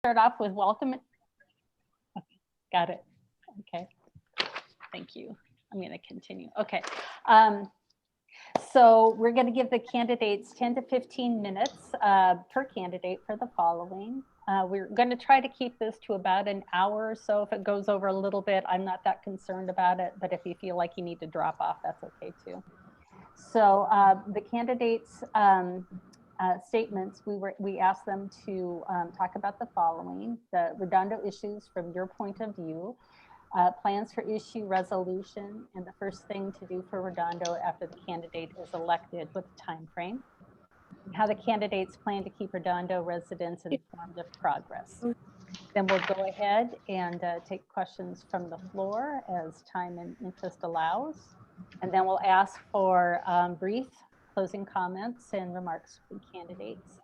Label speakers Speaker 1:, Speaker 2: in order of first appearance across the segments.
Speaker 1: Start off with welcome. Okay, got it. Okay, thank you. I'm going to continue. Okay. So we're going to give the candidates 10 to 15 minutes per candidate for the following. We're going to try to keep this to about an hour or so. If it goes over a little bit, I'm not that concerned about it, but if you feel like you need to drop off, that's okay too. So the candidates' statements, we asked them to talk about the following: the Redondo issues from your point of view, plans for issue resolution, and the first thing to do for Redondo after the candidate is elected with a time frame, how the candidates plan to keep Redondo residents informed of progress. Then we'll go ahead and take questions from the floor as time and interest allows. And then we'll ask for brief closing comments and remarks from candidates.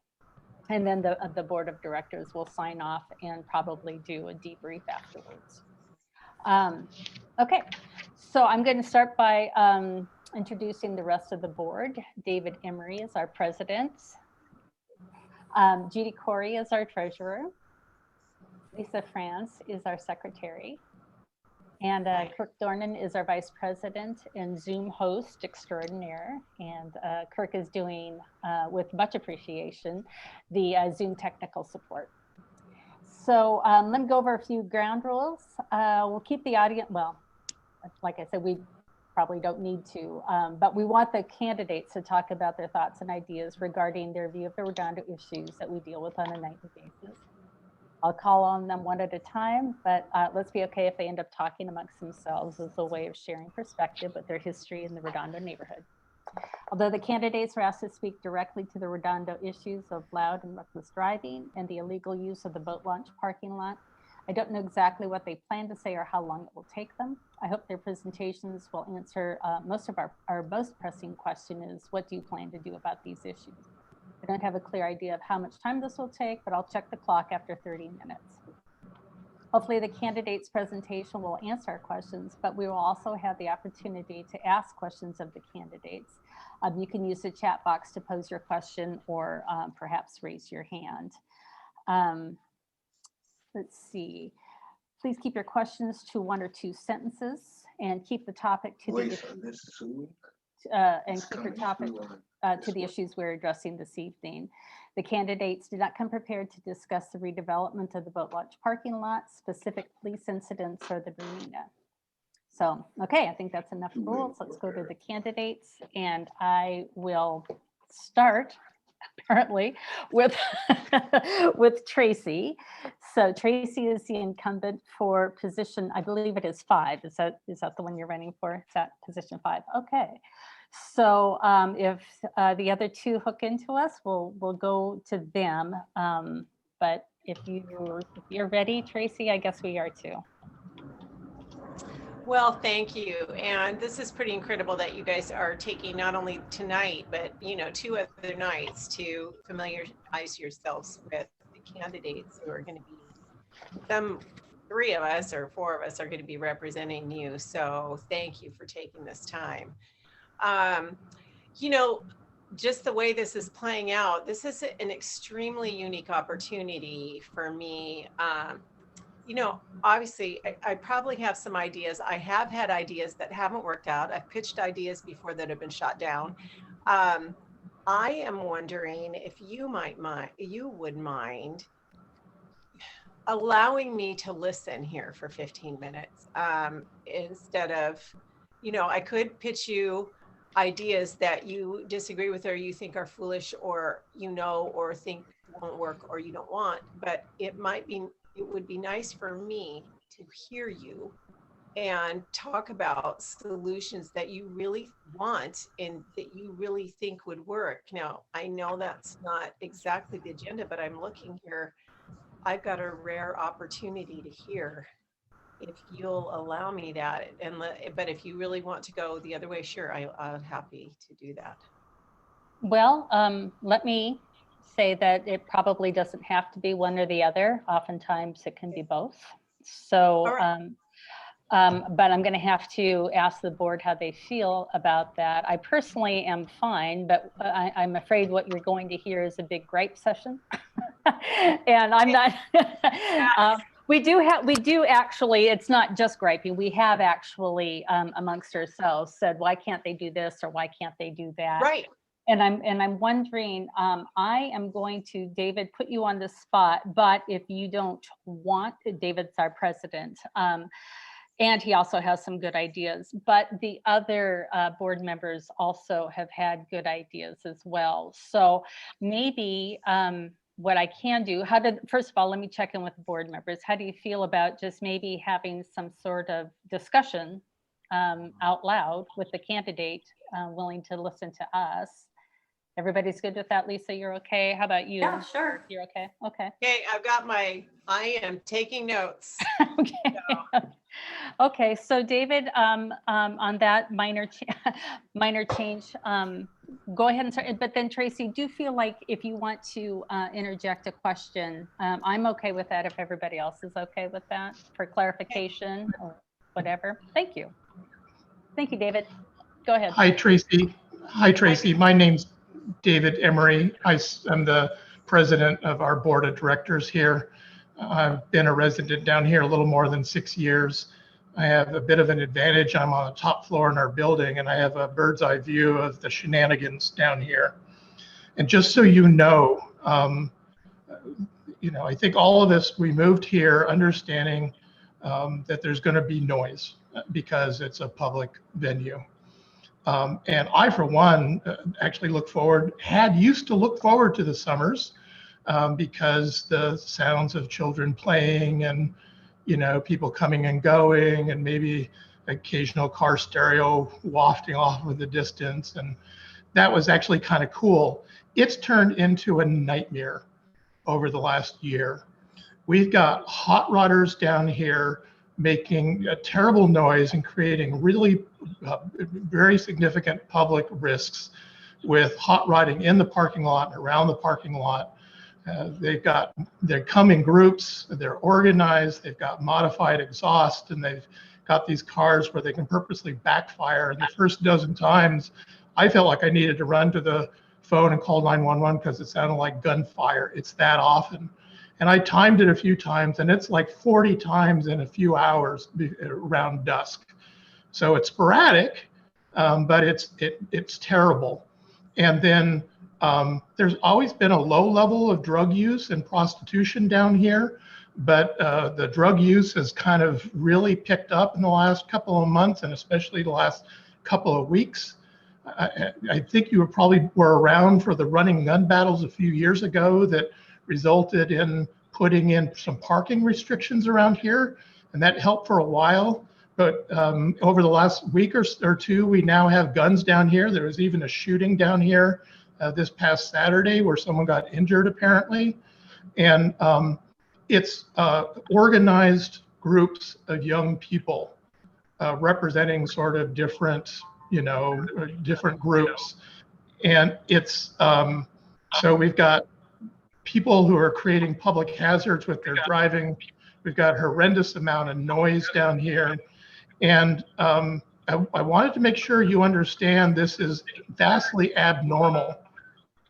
Speaker 1: And then the board of directors will sign off and probably do a debrief afterwards. Okay, so I'm going to start by introducing the rest of the board. David Emery is our president. Judy Corey is our treasurer. Lisa France is our secretary. And Kirk Dornan is our vice president and Zoom host extraordinaire. And Kirk is doing, with much appreciation, the Zoom technical support. So let me go over a few ground rules. We'll keep the audience, well, like I said, we probably don't need to, but we want the candidates to talk about their thoughts and ideas regarding their view of the Redondo issues that we deal with on a nightly basis. I'll call on them one at a time, but let's be okay if they end up talking amongst themselves as a way of sharing perspective with their history in the Redondo neighborhood. Although the candidates were asked to speak directly to the Redondo issues of loud and reckless driving and the illegal use of the boat launch parking lot, I don't know exactly what they plan to say or how long it will take them. I hope their presentations will answer most of our most pressing question is, what do you plan to do about these issues? I don't have a clear idea of how much time this will take, but I'll check the clock after 30 minutes. Hopefully the candidate's presentation will answer our questions, but we will also have the opportunity to ask questions of the candidates. You can use the chat box to pose your question or perhaps raise your hand. Let's see. Please keep your questions to 1 or 2 sentences and keep the topic to the issues we're addressing this evening. The candidates did not come prepared to discuss the redevelopment of the boat launch parking lot, specific police incidents, or the marina. So, okay, I think that's enough rules. Let's go to the candidates, and I will start apparently with with Traci. So Traci is the incumbent for position, I believe it is 5. Is that the one you're running for? Is that position 5? Okay. So if the other 2 hook into us, we'll go to them. But if you're ready, Traci, I guess we are too.
Speaker 2: Well, thank you. And this is pretty incredible that you guys are taking not only tonight, but 2 other nights to familiarize yourselves with the candidates who are going to be, 3 of us or 4 of us are going to be representing you. So thank you for taking this time. Just the way this is playing out, this is an extremely unique opportunity for me. Obviously, I probably have some ideas. I have had ideas that haven't worked out. I've pitched ideas before that have been shot down. I am wondering if you would mind allowing me to listen here for 15 minutes instead of, I could pitch you ideas that you disagree with or you think are foolish or or think won't work or you don't want, but it would be nice for me to hear you and talk about solutions that you really want and that you really think would work. Now, I know that's not exactly the agenda, but I'm looking here. I've got a rare opportunity to hear. If you'll allow me that, but if you really want to go the other way, sure, I'm happy to do that.
Speaker 1: Well, let me say that it probably doesn't have to be one or the other. Oftentimes it can be both. So But I'm going to have to ask the board how they feel about that. I personally am fine, but I'm afraid what you're going to hear is a big gripe session. And I'm not, we do actually, it's not just griping. We have actually amongst ourselves said, why can't they do this or why can't they do that?
Speaker 2: Right.
Speaker 1: And I'm wondering, I am going to, David, put you on the spot, but if you don't want, David's our president, and he also has some good ideas, but the other board members also have had good ideas as well. So maybe what I can do, first of all, let me check in with the board members. How do you feel about just maybe having some sort of discussion out loud with the candidate willing to listen to us? Everybody's good with that, Lisa? You're okay? How about you?
Speaker 3: Yeah, sure.
Speaker 1: You're okay? Okay.
Speaker 2: Okay, I am taking notes.
Speaker 1: Okay.
Speaker 2: So.
Speaker 1: Okay, so David, on that minor change, go ahead and start. But then Traci, do feel like if you want to interject a question, I'm okay with that if everybody else is okay with that for clarification or whatever. Thank you. Thank you, David. Go ahead.
Speaker 4: Hi, Traci. Hi, Traci. My name's David Emery. I'm the president of our board of directors here. I've been a resident down here a little more than 6 years. I have a bit of an advantage. I'm on the top floor in our building and I have a bird's eye view of the shenanigans down here. And just so you know, I think all of us, we moved here understanding that there's going to be noise because it's a public venue. And I, for one, actually used to look forward to the summers because the sounds of children playing and, people coming and going and maybe occasional car stereo wafting off in the distance. And that was actually kind of cool. It's turned into a nightmare over the last year. We've got hot rodders down here making a terrible noise and creating really very significant public risks with hot rodding in the parking lot and around the parking lot. They come in groups, they're organized, they've got modified exhaust, and they've got these cars where they can purposely backfire. And the first dozen times, I felt like I needed to run to the phone and call 911 because it sounded like gunfire. It's that often. And I timed it a few times, and it's like 40 times in a few hours around dusk. So it's sporadic, but it's terrible. And then there's always been a low level of drug use and prostitution down here, but the drug use has kind of really picked up in the last couple of months, and especially the last couple of weeks. I think you were around for the running gun battles a few years ago that resulted in putting in some parking restrictions around here, and that helped for a while. But over the last week or two, we now have guns down here. There was even a shooting down here this past Saturday where someone got injured apparently. And it's organized groups of young people representing sort of different groups. And it's, so we've got people who are creating public hazards with their driving. We've got a horrendous amount of noise down here. And I wanted to make sure you understand this is vastly abnormal.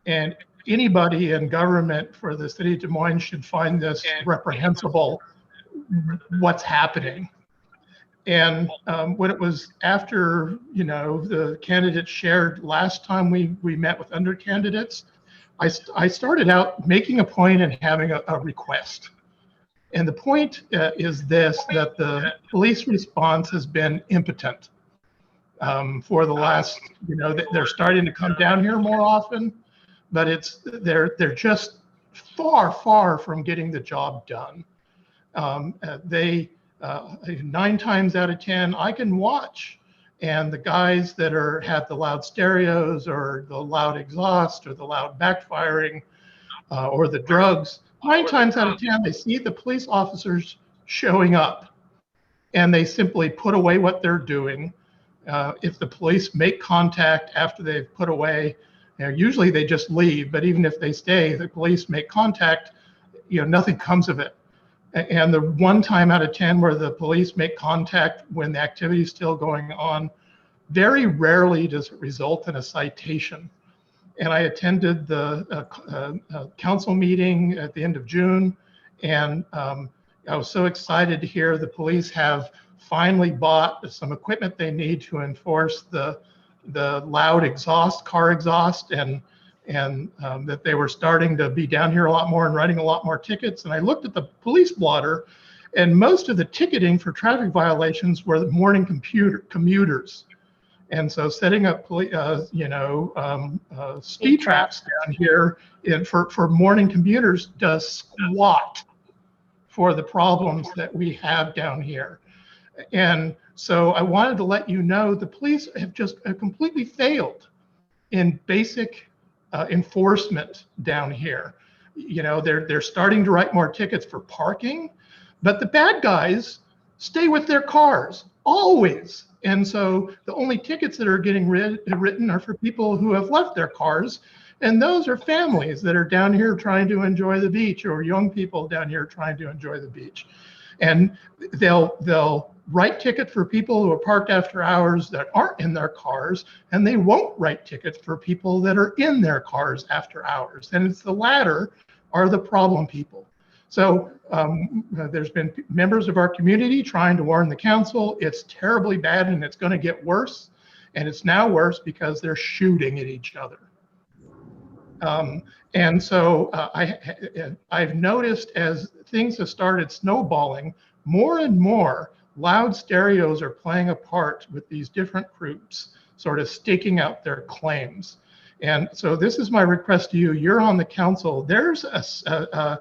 Speaker 4: And anybody in government for the city of Des Moines should find this reprehensible, what's happening. And when it was after, the candidates shared last time we met with under candidates, I started out making a point and having a request. And the point is this, that the police response has been impotent for the last, they're starting to come down here more often, but they're just far from getting the job done. 9 times out of 10, I can watch, and the guys that have the loud stereos or the loud exhaust or the loud backfiring or the drugs, 9 times out of 10, they see the police officers showing up and they simply put away what they're doing. If the police make contact after they've put away, usually they just leave, but even if they stay, the police make contact, nothing comes of it. And the 1 time out of 10 where the police make contact when the activity is still going on, very rarely does it result in a citation. And I attended the council meeting at the end of June, and I was so excited to hear the police have finally bought some equipment they need to enforce the loud exhaust, car exhaust, and that they were starting to be down here a lot more and writing a lot more tickets. And I looked at the police blotter, and most of the ticketing for traffic violations were the morning commuters. And so setting up, speed traps down here for morning commuters does squat for the problems that we have down here. And so I wanted to let you know the police have just completely failed in basic enforcement down here. You know, they're starting to write more tickets for parking, but the bad guys stay with their cars always. And so the only tickets that are getting written are for people who have left their cars. And those are families that are down here trying to enjoy the beach, or young people down here trying to enjoy the beach. And they'll write tickets for people who are parked after hours that aren't in their cars, and they won't write tickets for people that are in their cars after hours. And it's the latter are the problem people. So there's been members of our community trying to warn the council. It's terribly bad, and it's going to get worse. And it's now worse because they're shooting at each other. And so I've noticed as things have started snowballing, more and more loud stereos are playing a part with these different groups, sort of staking out their claims. And so this is my request to you. You're on the council. There's a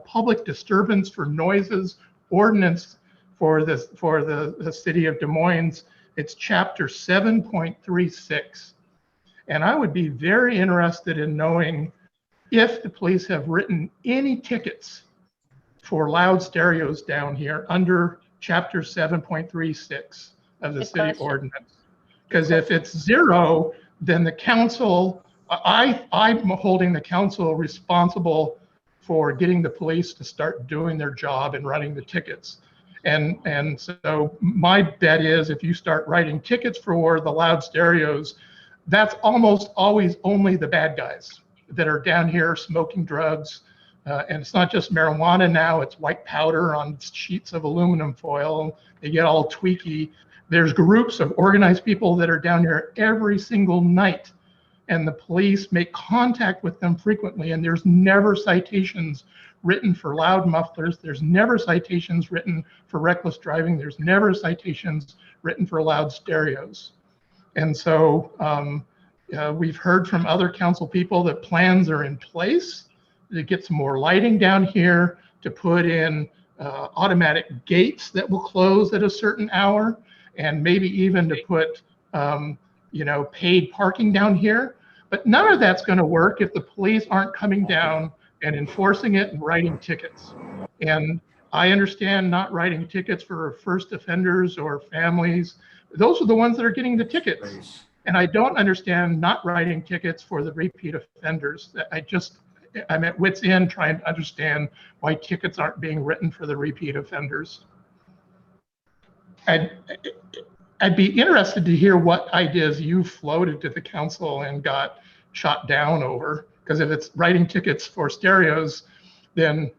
Speaker 4: public disturbance for noises ordinance for the city of Des Moines. It's chapter 7.36. And I would be very interested in knowing if the police have written any tickets for loud stereos down here under chapter 7.36 of the city ordinance. Because if it's 0, then the council, I'm holding the council responsible for getting the police to start doing their job and running the tickets. And so my bet is if you start writing tickets for the loud stereos, that's almost always only the bad guys that are down here smoking drugs. And it's not just marijuana now, it's white powder on sheets of aluminum foil. They get all tweaky. There's groups of organized people that are down here every single night, and the police make contact with them frequently, and there's never citations written for loud mufflers. There's never citations written for reckless driving. There's never citations written for loud stereos. And so we've heard from other council people that plans are in place to get some more lighting down here, to put in automatic gates that will close at a certain hour, and maybe even to put paid parking down here. But none of that's going to work if the police aren't coming down and enforcing it and writing tickets. And I understand not writing tickets for first offenders or families. Those are the ones that are getting the tickets. And I don't understand not writing tickets for the repeat offenders. I'm at wit's end trying to understand why tickets aren't being written for the repeat offenders. I'd be interested to hear what ideas you floated to the council and got shot down over, because if it's writing tickets for stereos, then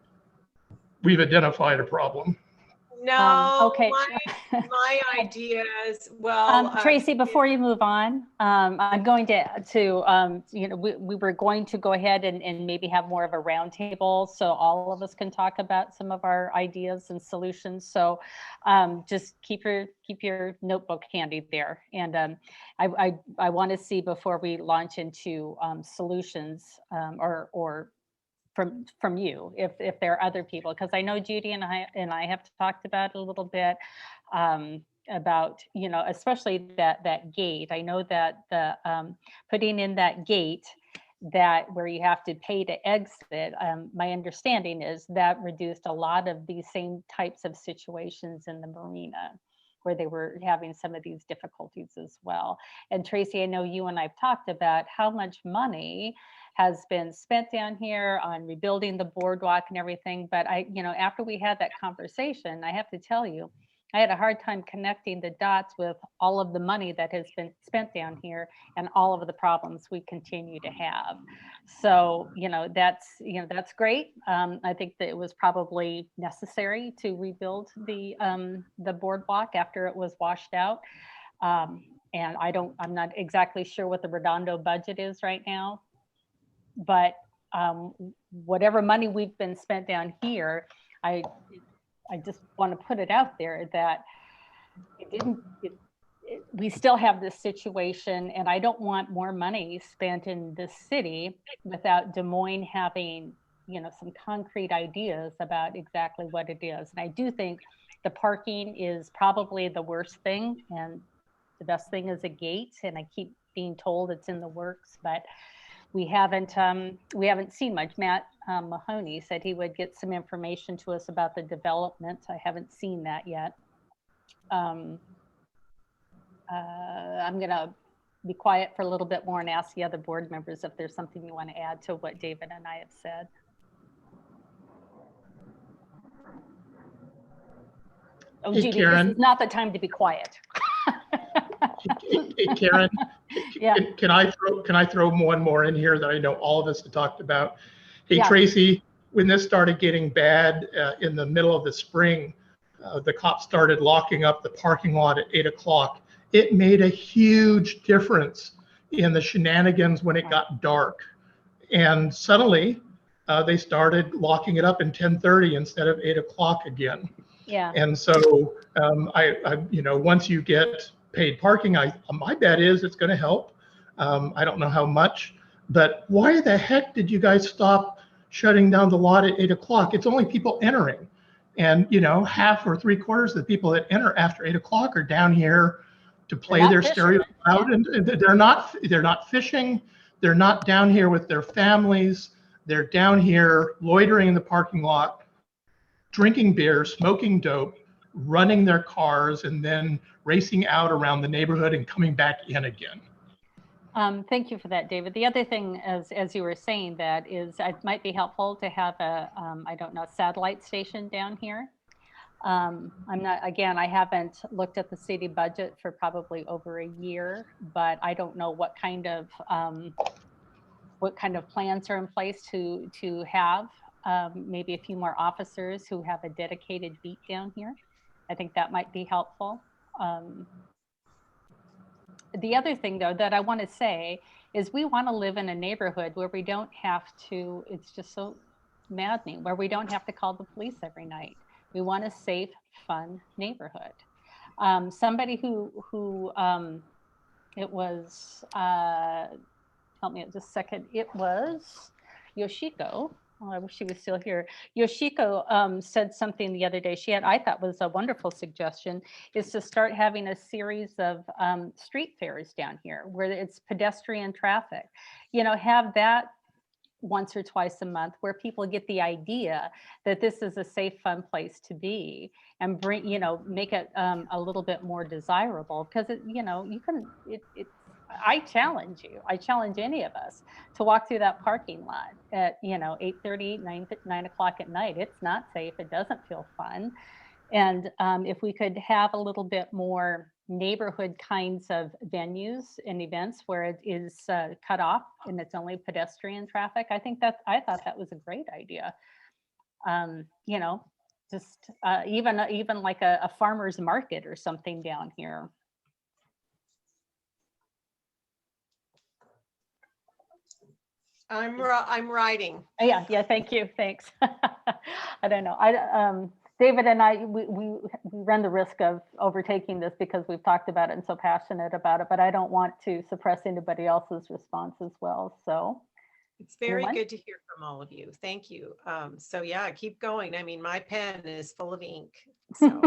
Speaker 4: we've identified a problem.
Speaker 2: No,
Speaker 1: okay.
Speaker 2: my ideas. Well,
Speaker 1: Traci, before you move on, I'm going to we were going to go ahead and maybe have more of a roundtable so all of us can talk about some of our ideas and solutions. So just keep your notebook handy there. And I want to see before we launch into solutions or from you, if there are other people, because I know Judy and I have talked about it a little bit about, especially that gate. I know that the putting in that gate that where you have to pay to exit, my understanding is that reduced a lot of these same types of situations in the marina, where they were having some of these difficulties as well. And Traci, I know you and I've talked about how much money has been spent down here on rebuilding the boardwalk and everything. But after we had that conversation, I have to tell you, I had a hard time connecting the dots with all of the money that has been spent down here and all of the problems we continue to have. So, that's great. I think that it was probably necessary to rebuild the boardwalk after it was washed out. And I'm not exactly sure what the Redondo budget is right now, but whatever money we've been spent down here, I just want to put it out there that we still have this situation, and I don't want more money spent in this city without Des Moines having, some concrete ideas about exactly what it is. And I do think the parking is probably the worst thing, and the best thing is a gate. And I keep being told it's in the works, but we haven't seen much. Matt Mahoney said he would get some information to us about the development. I haven't seen that yet. I'm going to be quiet for a little bit more and ask the other board members if there's something you want to add to what David and I have said. Oh,
Speaker 4: Hey,
Speaker 1: Judy,
Speaker 4: Karen.
Speaker 1: this is not the time to be quiet.
Speaker 4: Hey, Karen,
Speaker 1: Yeah.
Speaker 4: can I throw one more in here that I know all of us have talked about? Hey,
Speaker 1: Yeah.
Speaker 4: Tracy, when this started getting bad in the middle of the spring, the cops started locking up the parking lot at 8 o'clock. It made a huge difference in the shenanigans when it got dark. And suddenly they started locking it up in 10:30 instead of 8 o'clock again.
Speaker 1: Yeah.
Speaker 4: And so once you get paid parking, my bet is it's going to help. I don't know how much, but why the heck did you guys stop shutting down the lot at 8 o'clock? It's only people entering. And, half or 3/4 of the people that enter after 8 o'clock are down here to play their stereo loud. And they're not fishing. They're not down here with their families. They're down here loitering in the parking lot, drinking beer, smoking dope, running their cars, and then racing out around the neighborhood and coming back in again.
Speaker 1: Thank you for that, David. The other thing, as you were saying, that is, it might be helpful to have a, satellite station down here. I haven't looked at the city budget for probably over a year, but I don't know what kind of plans are in place to have maybe a few more officers who have a dedicated beat down here. I think that might be helpful. The other thing, though, that I want to say is we want to live in a neighborhood where we don't have to, it's just so maddening, where we don't have to call the police every night. We want a safe, fun neighborhood. Somebody who it was, help me out just a second, it was Yoshiko. Oh, I wish she was still here. Yoshiko said something the other day. I thought was a wonderful suggestion, is to start having a series of street fairs down here where it's pedestrian traffic. Have that once or twice a month where people get the idea that this is a safe, fun place to be, and make it a little bit more desirable, because I challenge any of us to walk through that parking lot at 8:30, 9 o'clock at night. It's not safe. It doesn't feel fun. And if we could have a little bit more neighborhood kinds of venues and events where it is cut off and it's only pedestrian traffic, I thought that was a great idea. Just even like a farmer's market or something down here.
Speaker 2: I'm writing.
Speaker 1: Yeah. Thank you. Thanks. I don't know. David and I, we run the risk of overtaking this because we've talked about it and so passionate about it, but I don't want to suppress anybody else's response as well. So
Speaker 2: it's very good to hear from all of you. Thank you. So yeah, keep going. I mean, my pen is full of ink. So.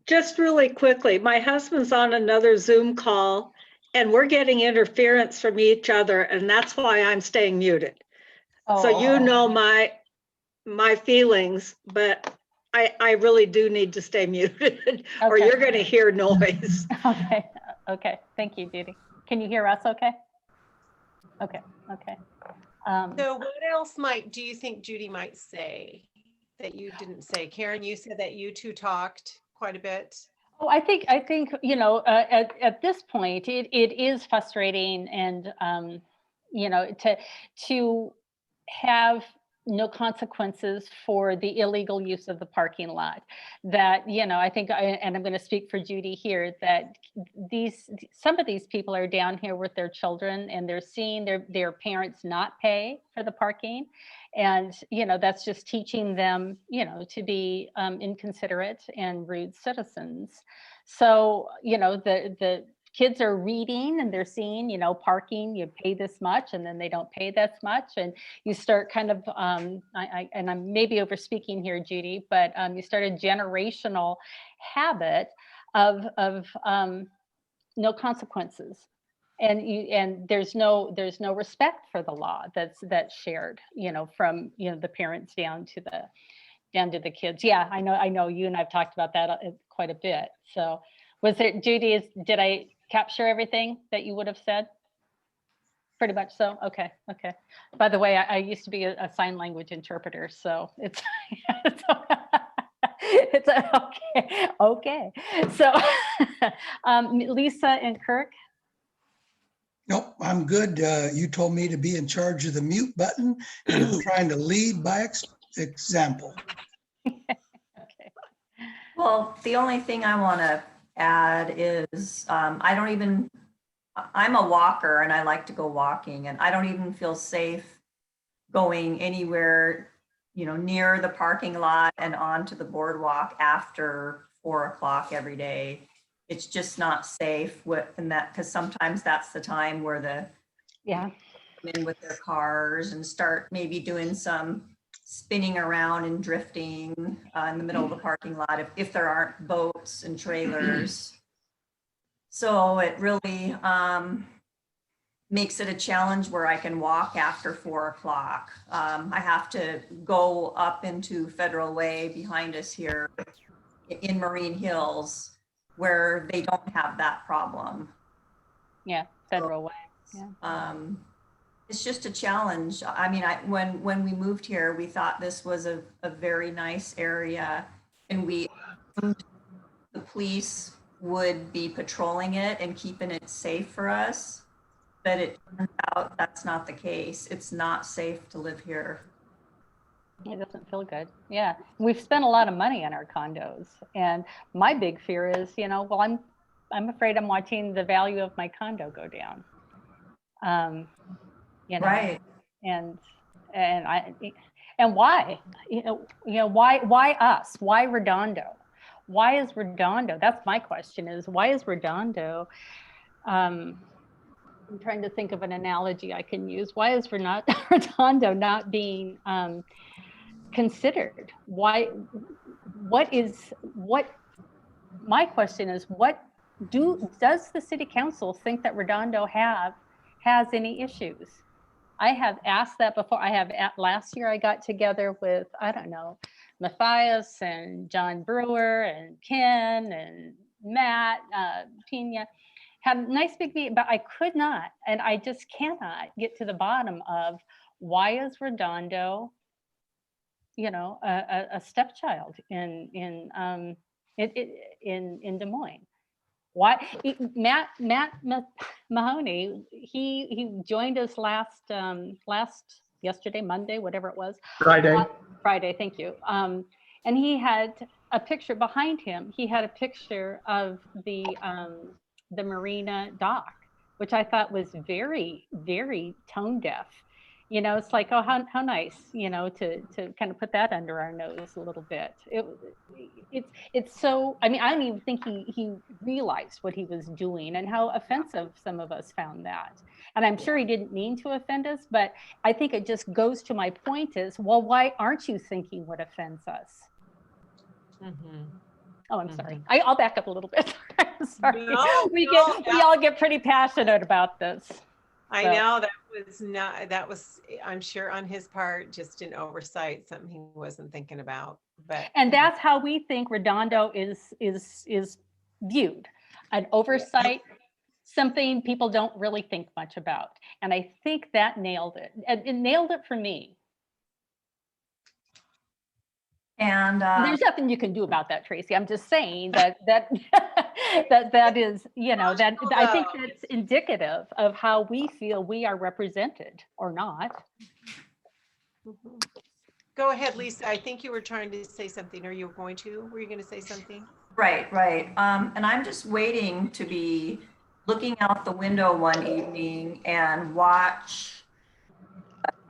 Speaker 3: Just really quickly, my husband's on another Zoom call and we're getting interference from each other, and that's why I'm staying muted. Oh. So my feelings, but I really do need to stay muted, okay, or you're going to hear noise.
Speaker 1: Okay. Thank you, Judy. Can you hear us okay? Okay.
Speaker 2: So what else do you think Judy might say that you didn't say? Karen, you said that you two talked quite a bit.
Speaker 1: Oh, I think, at this point, it is frustrating and, to have no consequences for the illegal use of the parking lot. That, I think, and I'm going to speak for Judy here, that some of these people are down here with their children and they're seeing their parents not pay for the parking. And, that's just teaching them, to be inconsiderate and rude citizens. So, the kids are reading and they're seeing, parking, you pay this much and then they don't pay this much. And you start kind of, and I'm maybe over speaking here, Judy, but you start a generational habit of no consequences. And there's no respect for the law that's shared, from, the parents down to the kids. Yeah, I know you and I've talked about that quite a bit. So was it, Judy, did I capture everything that you would have said? Pretty much so. Okay. By the way, I used to be a sign language interpreter, so it's it's okay. So Lisa and Kirk.
Speaker 5: Nope, I'm good. You told me to be in charge of the mute button and I'm trying to lead by example.
Speaker 1: Okay.
Speaker 6: Well, the only thing I want to add is I'm a walker and I like to go walking, and I don't even feel safe going anywhere, near the parking lot and onto the boardwalk after 4 o'clock every day. It's just not safe because sometimes that's the time where come in with their cars and start maybe doing some spinning around and drifting in the middle of the parking lot if there aren't boats and trailers. So it really makes it a challenge where I can walk after 4 o'clock. I have to go up into Federal Way behind us here in Marine Hills, where they don't have that problem.
Speaker 1: Yeah, Federal Way. Yeah.
Speaker 6: It's just a challenge. I mean, when we moved here, we thought this was a very nice area, and the police would be patrolling it and keeping it safe for us. But it turns out that's not the case. It's not safe to live here.
Speaker 1: It doesn't feel good. Yeah. We've spent a lot of money on our condos. And my big fear is, well, I'm afraid I'm watching the value of my condo go down.
Speaker 6: Right.
Speaker 1: And why? Why us? Why Redondo? Why is Redondo? That's my question, is why is Redondo? I'm trying to think of an analogy I can use. Why is Redondo not being considered? Why? My question is, does the city council think that Redondo has any issues? I have asked that before. Last year I got together with, I don't know, Matthias and John Brewer and Ken and Matt Pena, had a nice big meeting, but I could not, and I just cannot get to the bottom of why is Redondo, a stepchild in Des Moines. Why? Matt Mahoney, he joined us yesterday, Monday, whatever it was. Friday, thank you. And he had a picture behind him. He had a picture of the Marina dock, which I thought was very, very tone deaf. It's like, oh, how nice, to kind of put that under our nose a little bit. It's so, I don't even think he realized what he was doing and how offensive some of us found that. And I'm sure he didn't mean to offend us, but I think it just goes to my point is, well, why aren't you thinking what offends us? Mm-hmm. Oh, I'm sorry. I'll back up a little bit. I'm sorry. We all get pretty passionate about this.
Speaker 2: I know that was, I'm sure on his part, just an oversight, something he wasn't thinking about.
Speaker 1: And that's how we think Redondo is viewed, an oversight something people don't really think much about. And I think that nailed it. It nailed it for me.
Speaker 6: And
Speaker 1: There's nothing you can do about that, Tracy. I'm just saying that that is, you know, that I think that's indicative of how we feel we are represented or not.
Speaker 2: Mhm. Go ahead, Lisa. I think you were trying to say something. Were you going to say something?
Speaker 6: right. And I'm just waiting to be looking out the window one evening and watch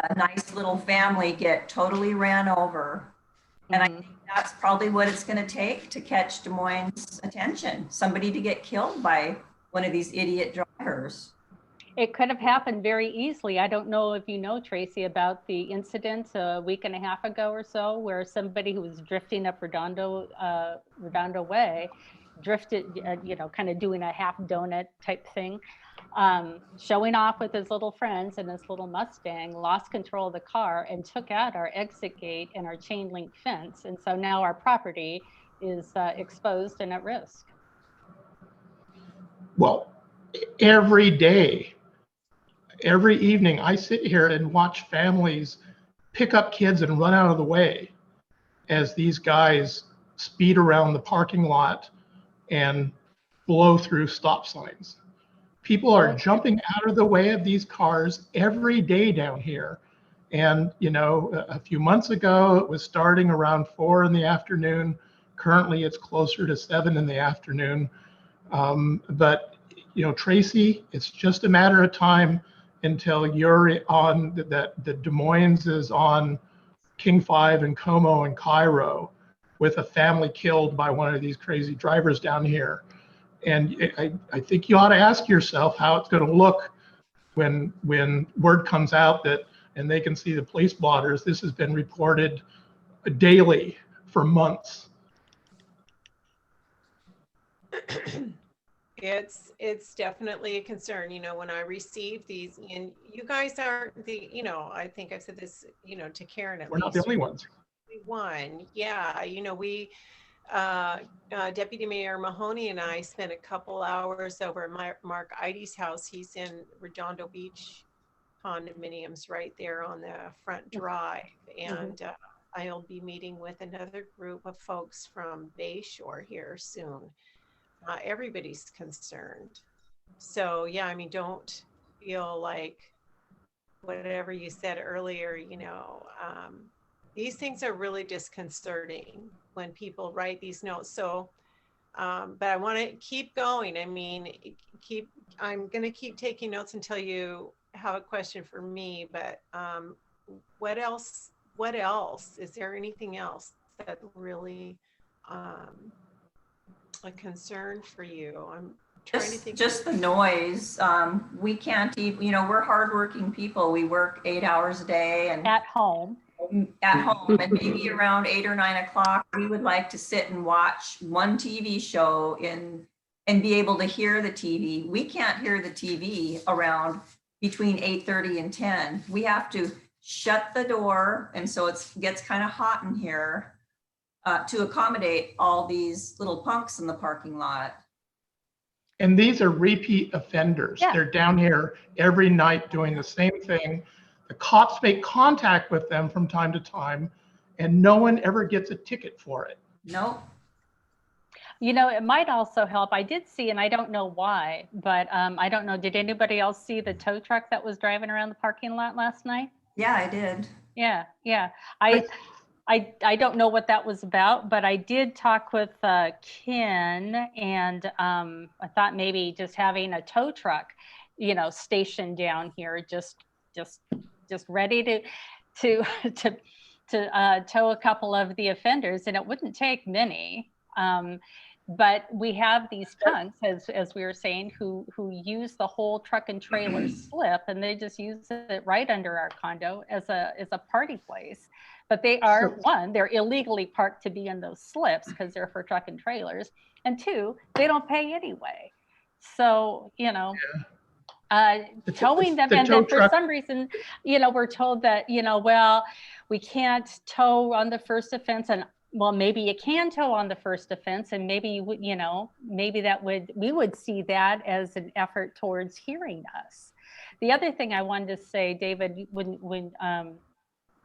Speaker 6: a nice little family get totally ran over. And I think that's probably what it's going to take to catch Des Moines' attention. Somebody to get killed by one of these idiot drivers.
Speaker 1: It could have happened very easily. I don't know if you know, Tracy, about the incident a week and a half ago or so, where somebody who was drifting up Redondo Way, drifted, you know, kind of doing a half donut type thing, showing off with his little friends and his little Mustang, lost control of the car and took out our exit gate and our chain link fence. And so now our property is exposed and at risk.
Speaker 4: Well, every day, every evening, I sit here and watch families pick up kids and run out of the way as these guys speed around the parking lot and blow through stop signs. People are jumping out of the way of these cars every day down here. And, you know, a few months ago, it was starting around 4 in the afternoon. Currently, it's closer to 7 in the afternoon. But, you know, Tracy, it's just a matter of time until you're on that Des Moines is on King 5 and Como and Cairo with a family killed by one of these crazy drivers down here. And I think you ought to ask yourself how it's going to look when word comes out that, and they can see the police blotters, this has been reported daily for months.
Speaker 2: It's definitely a concern, you know, when I receive these, and you guys aren't the, you know, I think I've said this, you know, to Karen at
Speaker 4: We're
Speaker 2: least.
Speaker 4: not the only ones.
Speaker 2: One, yeah, you know, we, Deputy Mayor Mahoney and I spent a couple hours over at Mark Ide's house. He's in Redondo Beach condominiums right there on the front drive. And I'll be meeting with another group of folks from Bayshore here soon. Everybody's concerned. So yeah, I mean, don't feel like whatever you said earlier, you know, these things are really disconcerting when people write these notes. So, but I want to keep going. I mean, I'm going to keep taking notes until you have a question for me, but what else? Is there anything else that really a concern for you? I'm trying to think.
Speaker 6: Just the noise. We can't even, you know, we're hardworking people. We work 8 hours a day and
Speaker 1: At home.
Speaker 6: And maybe around 8 or 9 o'clock, we would like to sit and watch one TV show and be able to hear the TV. We can't hear the TV around between 8:30 and 10. We have to shut the door, and so it gets kind of hot in here to accommodate all these little punks in the parking lot.
Speaker 4: And these are repeat offenders.
Speaker 1: Yeah.
Speaker 4: They're down here every night doing the same thing. The cops make contact with them from time to time, and no one ever gets a ticket for it.
Speaker 6: Nope.
Speaker 1: You know, it might also help. I did see, and I don't know why, but I don't know. Did anybody else see the tow truck that was driving around the parking lot last night?
Speaker 6: Yeah, I did.
Speaker 1: Yeah. I don't know what that was about, but I did talk with Ken, and I thought maybe just having a tow truck, you know, stationed down here, just ready to tow a couple of the offenders, and it wouldn't take many. But we have these punks, as we were saying, who use the whole truck and trailer slip, and they just use it right under our condo as a party place. But they are, they're illegally parked to be in those slips because they're for truck and trailers, and 2, they don't pay anyway. So, you know, towing them, and then for some reason, you know, we're told that, you know, well, we can't tow on the first offense, and well, maybe you can tow on the first offense, and maybe you would, maybe we would see that as an effort towards hearing us. The other thing I wanted to say, David, when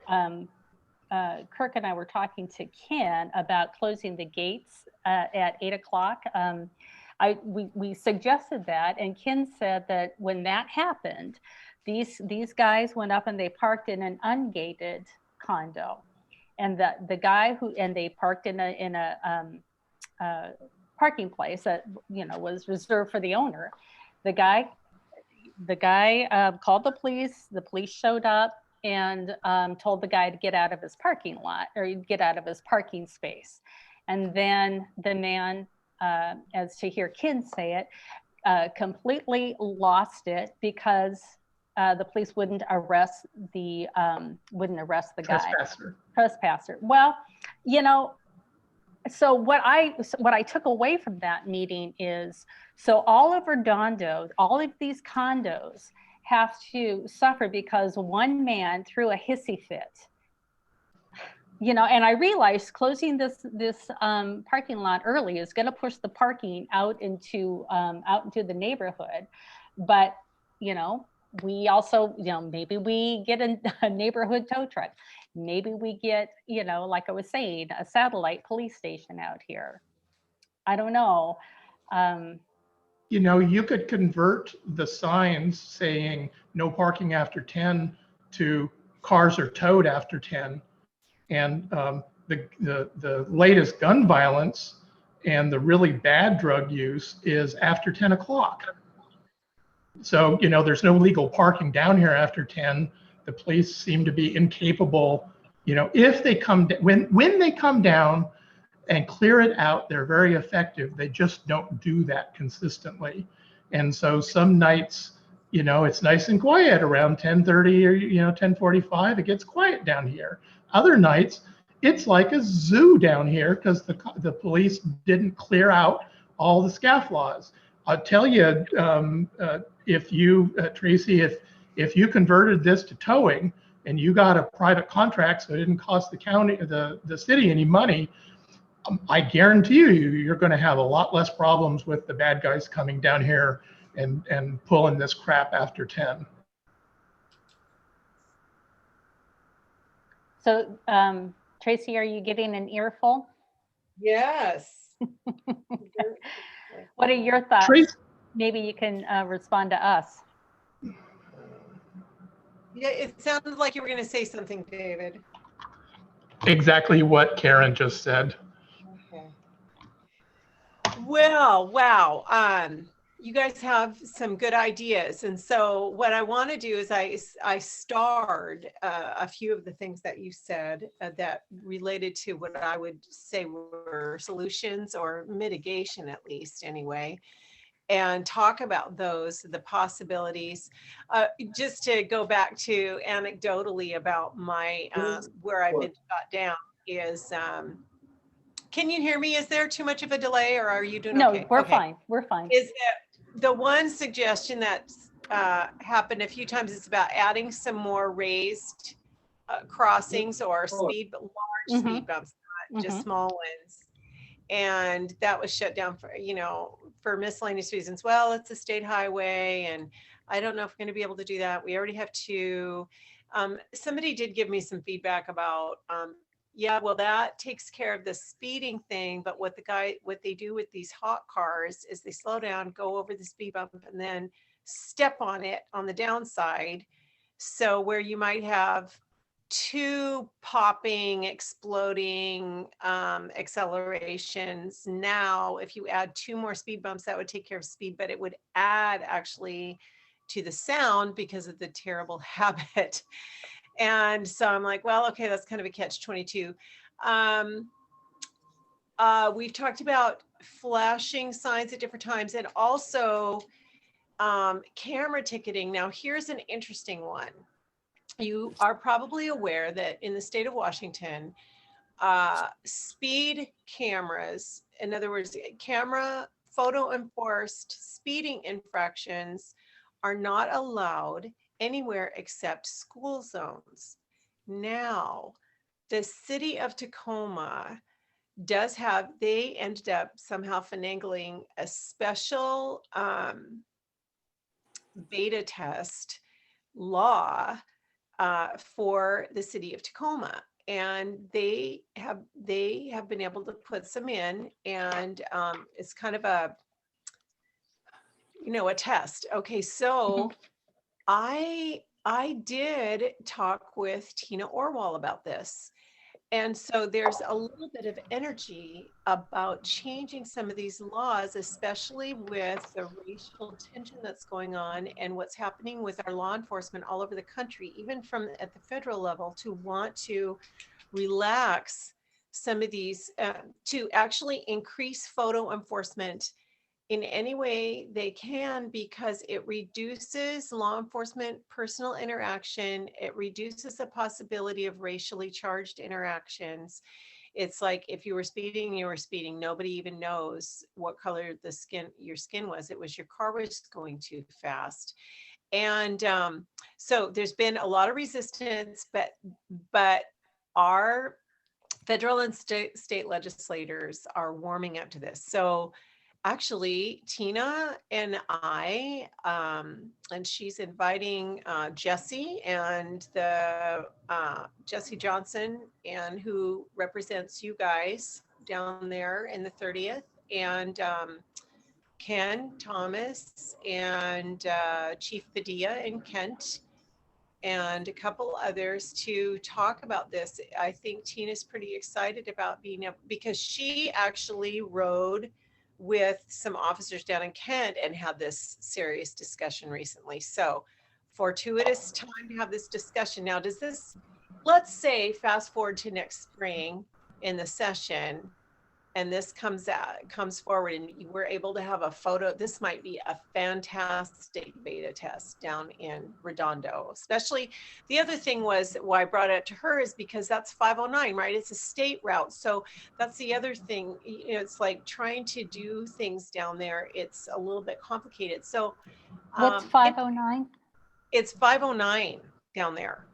Speaker 1: Kirk and I were talking to Ken about closing the gates at 8 o'clock, we suggested that, and Ken said that when that happened, these guys went up and they parked in an ungated condo, and they parked in a parking place that was reserved for the owner. The guy called the police. The police showed up and told the guy to get out of his parking lot, or get out of his parking space. And then the man, as to hear Ken say it, completely lost it because the police wouldn't arrest the guy. Trespasser. Well, so what I took away from that meeting is, so all of Redondo, all of these condos have to suffer because one man threw a hissy fit. And I realized closing this parking lot early is going to push the parking out into the neighborhood. But we also, maybe we get a neighborhood tow truck. Maybe we get, like I was saying, a satellite police station out here. I don't know.
Speaker 4: You could convert the signs saying no parking after 10 to cars are towed after 10. And the latest gun violence and the really bad drug use is after 10 o'clock. So, there's no legal parking down here after 10. The police seem to be incapable, if they come, when they come down and clear it out, they're very effective. They just don't do that consistently. And so some nights, it's nice and quiet around 10:30 or, 10:45, it gets quiet down here. Other nights, it's like a zoo down here because the police didn't clear out all the scofflaws. I'll tell you, if you, Traci, if you converted this to towing and you got a private contract so it didn't cost the county, the city any money, I guarantee you're going to have a lot less problems with the bad guys coming down here and pulling this crap after 10.
Speaker 1: So, Traci, are you getting an earful?
Speaker 2: Yes.
Speaker 1: What are your thoughts?
Speaker 4: Traci,
Speaker 1: maybe you can respond to us.
Speaker 2: Yeah, it sounded like you were going to say something, David.
Speaker 4: Exactly what Karen just said.
Speaker 2: Okay. Well, wow. You guys have some good ideas. And so what I want to do is I starred a few of the things that you said that related to what I would say were solutions or mitigation, at least anyway, and talk about those, the possibilities. Just to go back to anecdotally about my, where I've been shot down is, can you hear me? Is there too much of a delay or are you doing okay?
Speaker 1: No, we're fine. We're fine.
Speaker 2: Is that the one suggestion that's happened a few times is about adding some more raised crossings or speed, large speed bumps, not just small ones. And that was shut down for, for miscellaneous reasons. Well, it's a state highway and I don't know if we're going to be able to do that. We already have two. Somebody did give me some feedback about, yeah, well, that takes care of the speeding thing. But what they do with these hot cars is they slow down, go over the speed bump and then step on it on the downside. So where you might have two popping, exploding accelerations. Now, if you add two more speed bumps, that would take care of speed, but it would add actually to the sound because of the terrible habit. And so I'm like, well, okay, that's kind of a catch-22. We've talked about flashing signs at different times and also camera ticketing. Now, here's an interesting one. You are probably aware that in the state of Washington, speed cameras, in other words, camera photo enforced speeding infractions are not allowed anywhere except school zones. Now, the city of Tacoma does have, they ended up somehow finagling a special beta test law for the city of Tacoma. And they have been able to put some in, and it's kind of a, a test. Okay, so I did talk with Tina Orwell about this. And so there's a little bit of energy about changing some of these laws, especially with the racial tension that's going on and what's happening with our law enforcement all over the country, even from at the federal level, to want to relax some of these, to actually increase photo enforcement in any way they can, because it reduces law enforcement personal interaction. It reduces the possibility of racially charged interactions. It's like if you were speeding, you were speeding. Nobody even knows what color your skin was. It was your car was going too fast. And so there's been a lot of resistance, but our federal and state legislators are warming up to this. So actually, Tina and I, and she's inviting Jesse and Jesse Johnson, and who represents you guys down there in the 30th, and Ken Thomas and Chief Padilla in Kent, and a couple others to talk about this. I think Tina's pretty excited about being able, because she actually rode with some officers down in Kent and had this serious discussion recently. So fortuitous time to have this discussion. Now, does this, let's say, fast forward to next spring in the session, and this comes forward and we're able to have a photo. This might be a fantastic beta test down in Redondo. Especially, the other thing was why I brought it to her is because that's 509, right? It's a state route. So that's the other thing. It's like trying to do things down there. It's a little bit complicated. So
Speaker 1: what's 509?
Speaker 2: It's 509 down there.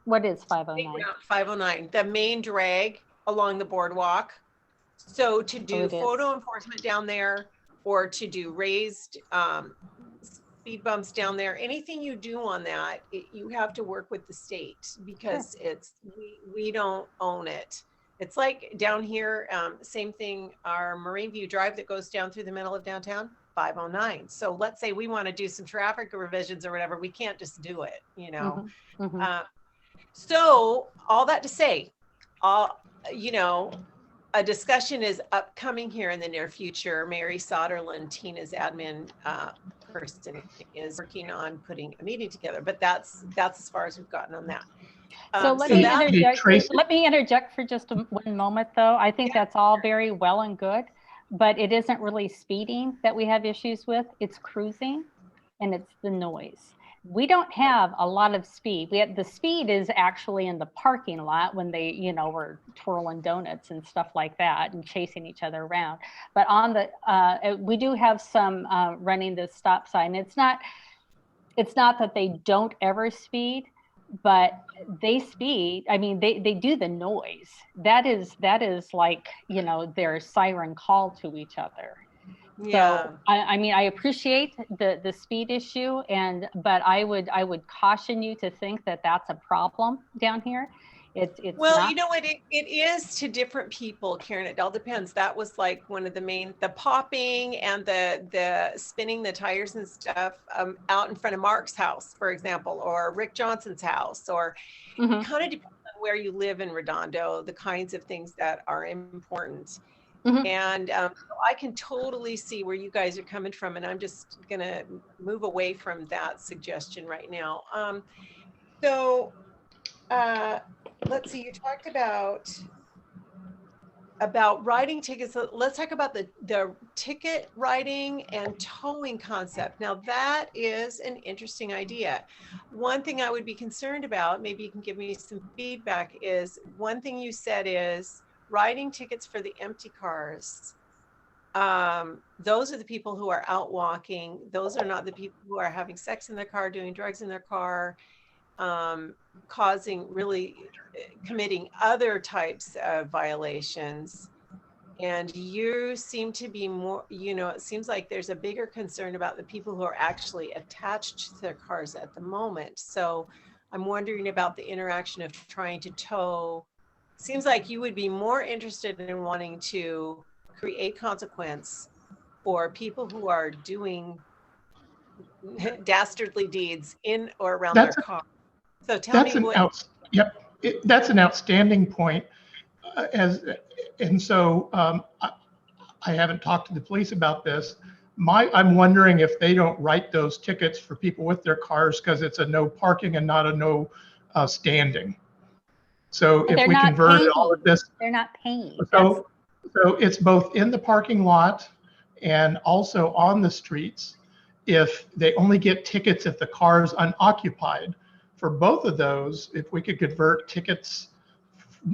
Speaker 1: What is 509?
Speaker 2: 509, the main drag along the boardwalk. So to do photo enforcement down there, or to do raised speed bumps down there, anything you do on that, you have to work with the state, because we don't own it. It's like down here, same thing, our Marine View Drive that goes down through the middle of downtown, 509. So let's say we want to do some traffic revisions or whatever, we can't just do it, So all that to say, a discussion is upcoming here in the near future. Mary Soderlund, Tina's admin person, is working on putting a meeting together, but that's as far as we've gotten on that.
Speaker 1: So let me interject for just one moment, though. I think that's all very well and good, but it isn't really speeding that we have issues with. It's cruising, and it's the noise. We don't have a lot of speed. The speed is actually in the parking lot when they, were twirling donuts and stuff like that and chasing each other around. But on the, we do have some running the stop sign. It's not that they don't ever speed, but they speed. I mean, they do the noise. That is like, their siren call to each other. Yeah. So I mean, I appreciate the speed issue, but I would caution you to think that that's a problem down here. It's
Speaker 2: well,
Speaker 1: not.
Speaker 2: You know what, it is to different people, Karen. It all depends. That was like one of the popping and the spinning the tires and stuff out in front of Mark's house, for example, or Rick Johnson's house, or it kind of depends on where you live in Redondo, the kinds of things that are important. And I can totally see where you guys are coming from, and I'm just gonna move away from that suggestion right now. So let's see, you talked about writing tickets. Let's talk about the ticket writing and towing concept. Now that is an interesting idea. One thing I would be concerned about, maybe you can give me some feedback, is one thing you said is writing tickets for the empty cars. Those are the people who are out walking. Those are not the people who are having sex in their car, doing drugs in their car, committing other types of violations. And you seem to be more, it seems like there's a bigger concern about the people who are actually attached to their cars at the moment. So I'm wondering about the interaction of trying to tow. Seems like you would be more interested in wanting to create consequence for people who are doing dastardly deeds in or around their car. So tell me what.
Speaker 4: Yep, that's an outstanding point. I haven't talked to the police about this. I'm wondering if they don't write those tickets for people with their cars because it's a no parking and not a no standing. So
Speaker 1: But
Speaker 4: if we convert all of this,
Speaker 1: they're not paying.
Speaker 4: So it's both in the parking lot and also on the streets. If they only get tickets if the car is unoccupied, for both of those, if we could convert tickets,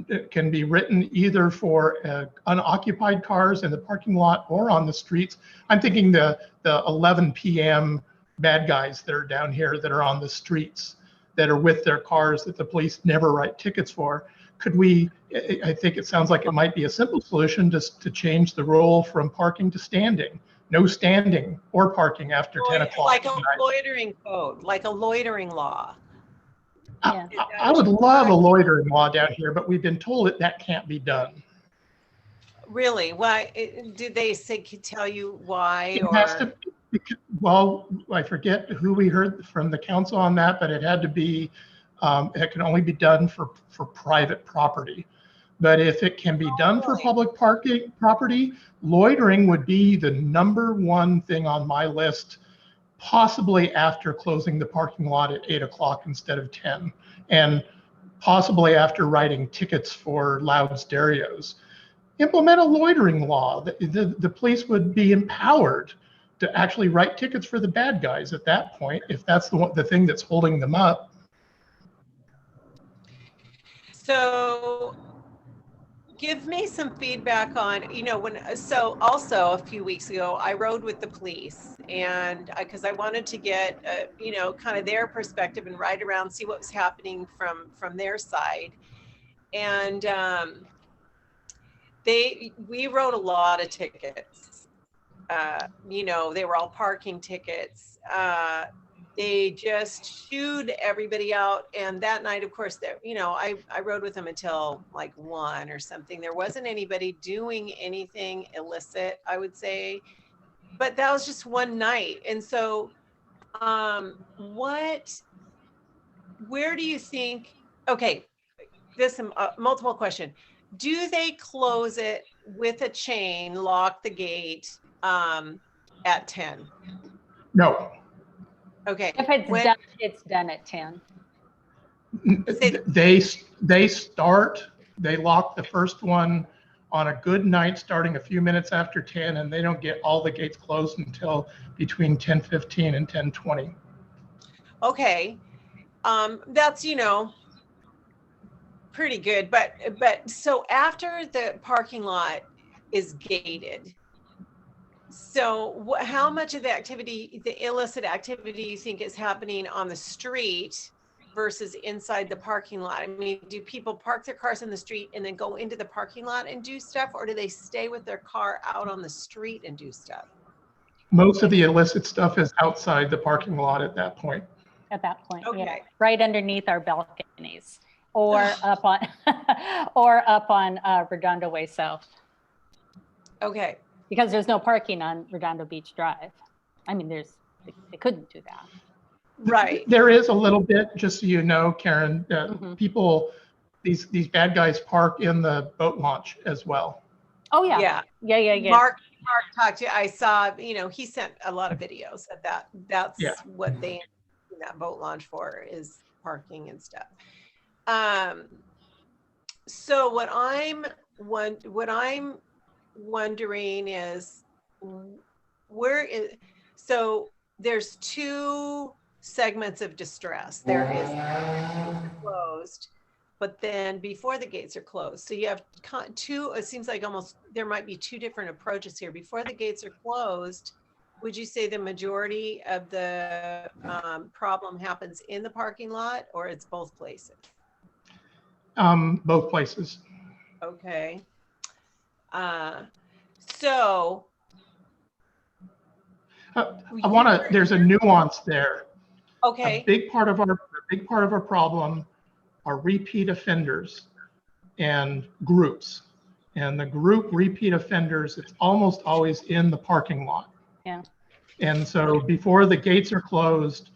Speaker 4: it can be written either for unoccupied cars in the parking lot or on the streets. I'm thinking the 11 p.m. bad guys that are down here that are on the streets that are with their cars that the police never write tickets for. Could we, I think it sounds like it might be a simple solution just to change the rule from parking to standing. No standing or parking after 10 o'clock.
Speaker 2: Like a loitering code, like a loitering law.
Speaker 1: Yeah.
Speaker 4: I would love a loitering law down here, but we've been told that can't be done.
Speaker 2: Really? Why? Did they tell you why?
Speaker 4: It has to, well, I forget who we heard from the council on that, but it had to be, it can only be done for private property. But if it can be done for public property, loitering would be the #1 thing on my list, possibly after closing the parking lot at 8 o'clock instead of 10, and possibly after writing tickets for loud stereos. Implement a loitering law. The police would be empowered to actually write tickets for the bad guys at that point, if that's the thing that's holding them up.
Speaker 2: So give me some feedback on, so also a few weeks ago, I rode with the police and because I wanted to get, kind of their perspective and ride around, see what was happening from their side. And we wrote a lot of tickets. They were all parking tickets. They just shooed everybody out. And that night, of course, I rode with them until like 1 or something. There wasn't anybody doing anything illicit, I would say, but that was just one night. And so where do you think, okay, this multiple question. Do they close it with a chain, lock the gate at 10?
Speaker 4: No.
Speaker 2: Okay.
Speaker 1: If it's done, it's done at 10. They lock the first one on a good night starting a few minutes after 10, and they don't get all the gates closed until between 10:15 and 10:20.
Speaker 2: Okay. That's, pretty good. But so after the parking lot is gated, so how much of the activity, the illicit activity, you think is happening on the street versus inside the parking lot? I mean, do people park their cars in the street and then go into the parking lot and do stuff, or do they stay with their car out on the street and do stuff?
Speaker 4: Most of the illicit stuff is outside the parking lot at that point.
Speaker 1: At that point,
Speaker 2: Okay.
Speaker 1: yeah, right underneath our balconies, or up on Redondo Way South.
Speaker 2: Okay.
Speaker 1: Because there's no parking on Redondo Beach Drive. I mean, they couldn't do that.
Speaker 2: Right.
Speaker 4: There is a little bit, just so you know, Karen, people, these bad guys park in the boat launch as well.
Speaker 1: Oh yeah. Yeah.
Speaker 2: Mark talked to, I saw, he sent a lot of videos of that. That's what they in that boat launch for, is parking and stuff. So what I'm wondering is, so there's 2 segments of distress. There is closed, but then before the gates are closed. So you have 2, it seems like almost there might be 2 different approaches here. Before the gates are closed, would you say the majority of the problem happens in the parking lot, or it's both places?
Speaker 4: Both places.
Speaker 2: Okay. So
Speaker 4: there's a nuance there.
Speaker 2: okay.
Speaker 4: A big part of our problem are repeat offenders and groups. And the group repeat offenders, it's almost always in the parking lot.
Speaker 1: Yeah.
Speaker 4: And so before the gates are closed,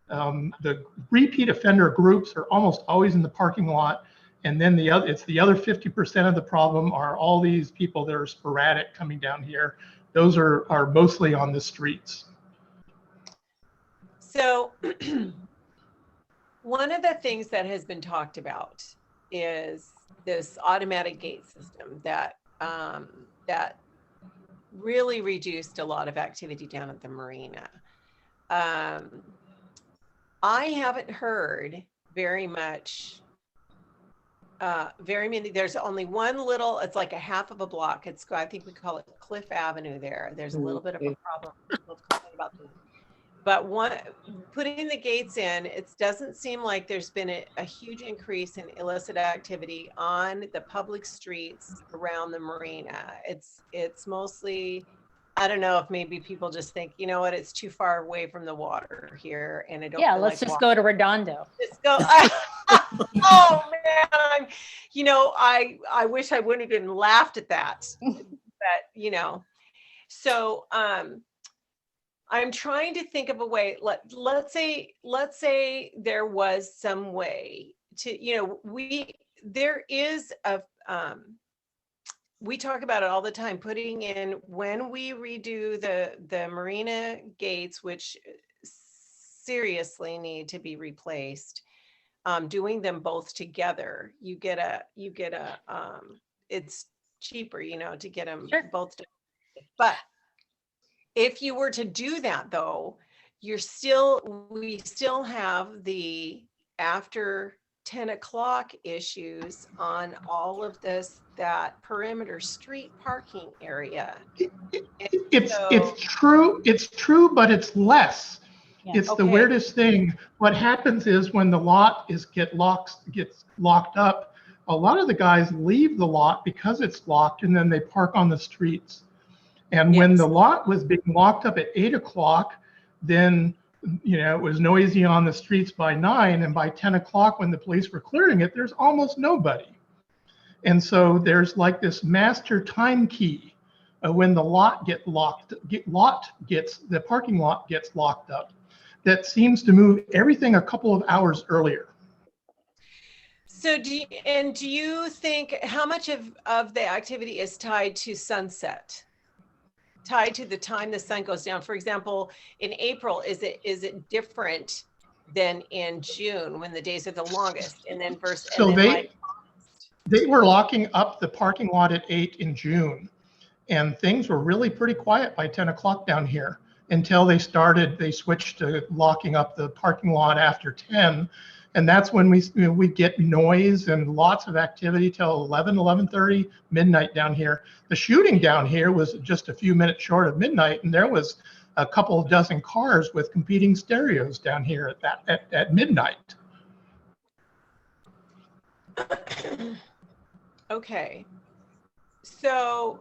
Speaker 4: the repeat offender groups are almost always in the parking lot. And then the other 50% of the problem are all these people that are sporadic coming down here. Those are mostly on the streets.
Speaker 2: So one of the things that has been talked about is this automatic gate system that that really reduced a lot of activity down at the marina. I haven't heard very much, very many. There's only one little, it's like a half of a block. I think we call it Cliff Avenue there. There's a little bit of a problem. Let's complain about this. But putting the gates in, it doesn't seem like there's been a huge increase in illicit activity on the public streets around the marina. It's mostly, I don't know if maybe people just think, you know what, it's too far away from the water here, and I don't.
Speaker 1: Yeah, let's just go to Redondo.
Speaker 2: Let's go. Oh man, I wish I wouldn't have even laughed at that. But so I'm trying to think of a way. Let's say there was some way to, there is a, we talk about it all the time, putting in, when we redo the marina gates, which seriously need to be replaced, doing them both together, you get a it's cheaper, to get them both together. But if you were to do that though, we still have the after 10 o'clock issues on all of that perimeter street parking area.
Speaker 4: It's true, but it's less. Yeah. It's okay. The weirdest thing. What happens is when the lot gets locked up, a lot of the guys leave the lot because it's locked, and then they park on the streets. And yes. When the lot was being locked up at 8 o'clock, then it was noisy on the streets by 9, and by 10 o'clock when the police were clearing it, there's almost nobody. And so there's like this master time key when the the parking lot gets locked up, that seems to move everything a couple of hours earlier.
Speaker 2: So do you think, how much of the activity is tied to sunset? Tied to the time the sun goes down? For example, in April, is it different than in June when the days are the longest? And then
Speaker 4: they were locking up the parking lot at 8 in June, and things were really pretty quiet by 10 o'clock down here until they switched to locking up the parking lot after 10. And that's when we get noise and lots of activity till 11:30, midnight down here. The shooting down here was just a few minutes short of midnight, and there was a couple of dozen cars with competing stereos down here at midnight.
Speaker 2: Okay, so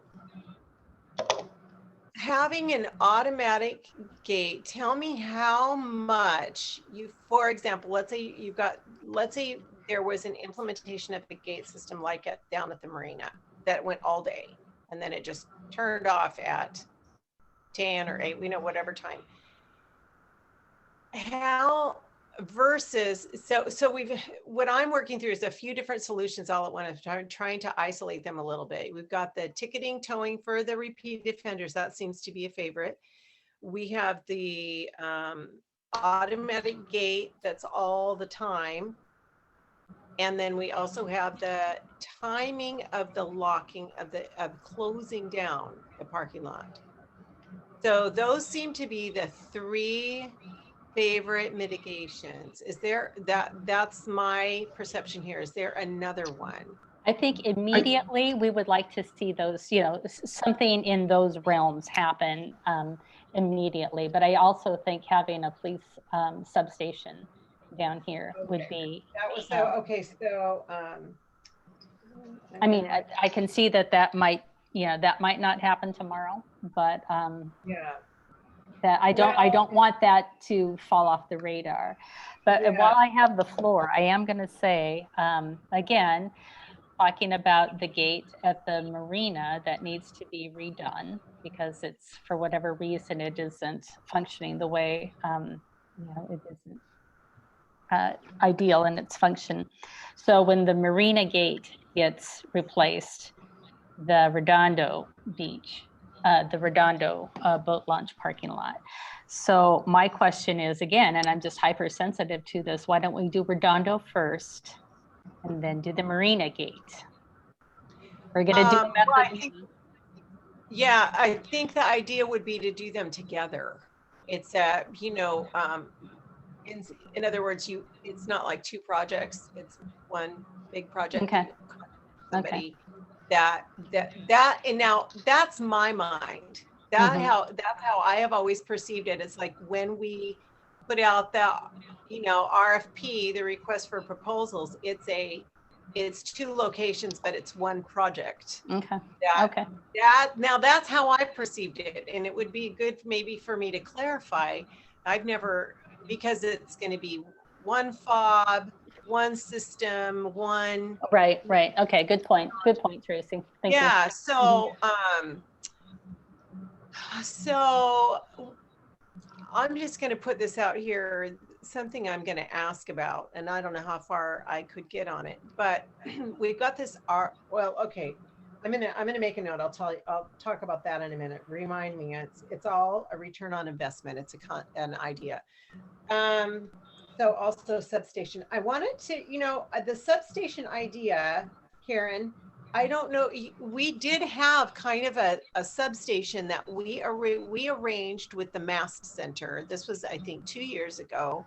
Speaker 2: having an automatic gate, tell me how much for example, let's say there was an implementation of the gate system like down at the marina that went all day, and then it just turned off at 10 or 8, whatever time. How versus, so what I'm working through is a few different solutions all at once. I'm trying to isolate them a little bit. We've got the ticketing, towing for the repeat offenders. That seems to be a favorite. We have the automatic gate that's all the time. And then we also have the timing of the locking of closing down the parking lot. So those seem to be the 3 favorite mitigations. Is there that's my perception here? Is there another one?
Speaker 1: I think immediately we would like to see those, something in those realms happen immediately. But I also think having a police substation down here would be.
Speaker 2: That was okay. So
Speaker 1: I mean, I can see that might yeah, that might not happen tomorrow, but
Speaker 2: Yeah.
Speaker 1: that I don't want that to fall off the radar. But
Speaker 2: Yeah.
Speaker 1: while I have the floor, I am going to say, again, talking about the gate at the marina that needs to be redone because it's, for whatever reason, it isn't functioning the way, it isn't ideal in its function. So when the marina gate gets replaced, the Redondo beach, the Redondo boat launch parking lot. So my question is, again, and I'm just hypersensitive to this, why don't we do Redondo first and then do the marina gate? We're going to do them at
Speaker 2: yeah, I think the idea would be to do them together. It's in other words, it's not like two projects, it's one big project.
Speaker 1: Okay.
Speaker 2: Somebody that and now that's my mind. That's how I have always perceived it. It's like when we put out the RFP, the request for proposals, it's two locations, but it's one project.
Speaker 1: Okay.
Speaker 2: Now that's how I perceived it, and it would be good maybe for me to clarify. Because it's going to be one fob, one system, one.
Speaker 1: Right. Okay. Good point, Tracy. Thank you.
Speaker 2: Yeah. So, so I'm just going to put this out here, something I'm going to ask about, and I don't know how far I could get on it, but we've got this okay. I'm gonna make a note. I'll talk about that in a minute. Remind me, it's all a return on investment. It's an idea. So also substation. I wanted to, the substation idea, Karen, I don't know. We did have kind of a substation that we arranged with the Mass Center. This was, I think, 2 years ago.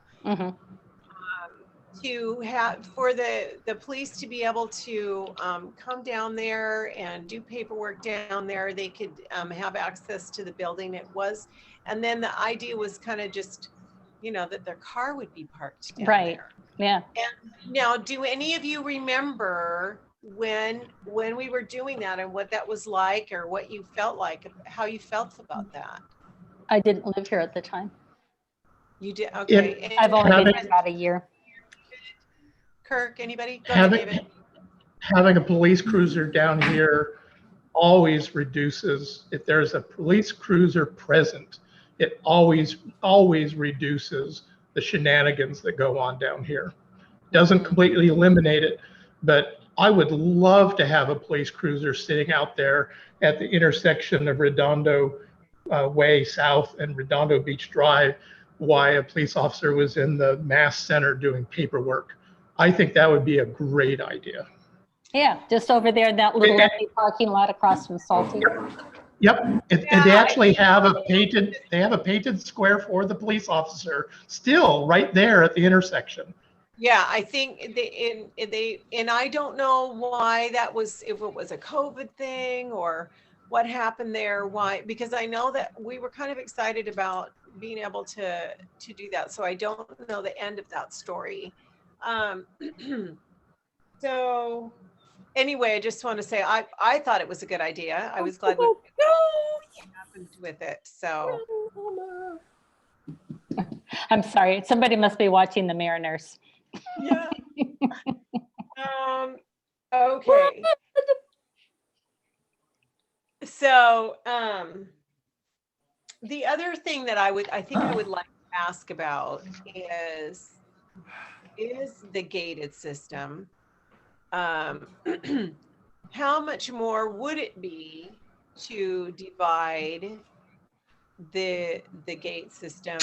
Speaker 2: To have for the police to be able to come down there and do paperwork down there. They could have access to the building. And then the idea was kind of just, that their car would be parked down there.
Speaker 1: Yeah.
Speaker 2: And now, do any of you remember when we were doing that and what that was like, or what you felt like, how you felt about that?
Speaker 1: I didn't live here at the time.
Speaker 2: You did? Okay.
Speaker 1: I've only been here about a year.
Speaker 2: Kirk, anybody? Go ahead, David.
Speaker 4: Having a police cruiser down here always reduces, if there's a police cruiser present, it always reduces the shenanigans that go on down here. Doesn't completely eliminate it, but I would love to have a police cruiser sitting out there at the intersection of Redondo Way South and Redondo Beach Drive while a police officer was in the Mass Center doing paperwork. I think that would be a great idea.
Speaker 1: Yeah, just over there in that little empty parking lot across from Salty.
Speaker 4: Yep, and they actually have a painted square for the police officer still right there at the intersection.
Speaker 2: Yeah, I think and I don't know why that was, if it was a COVID thing or what happened there, because I know that we were kind of excited about being able to do that. So I don't know the end of that story. So anyway, I just want to say I thought it was a good idea. I was glad we happened with it. So
Speaker 1: I'm sorry, somebody must be watching the Mariners.
Speaker 2: Yeah. Okay. So the other thing that I think I would like to ask about is the gated system. How much more would it be to divide the gate system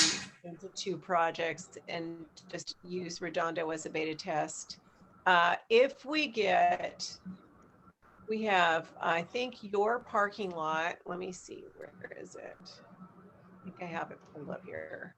Speaker 2: into two projects and just use Redondo as a beta test? If we have, I think, your parking lot, let me see, where is it? I think I have it pulled up here.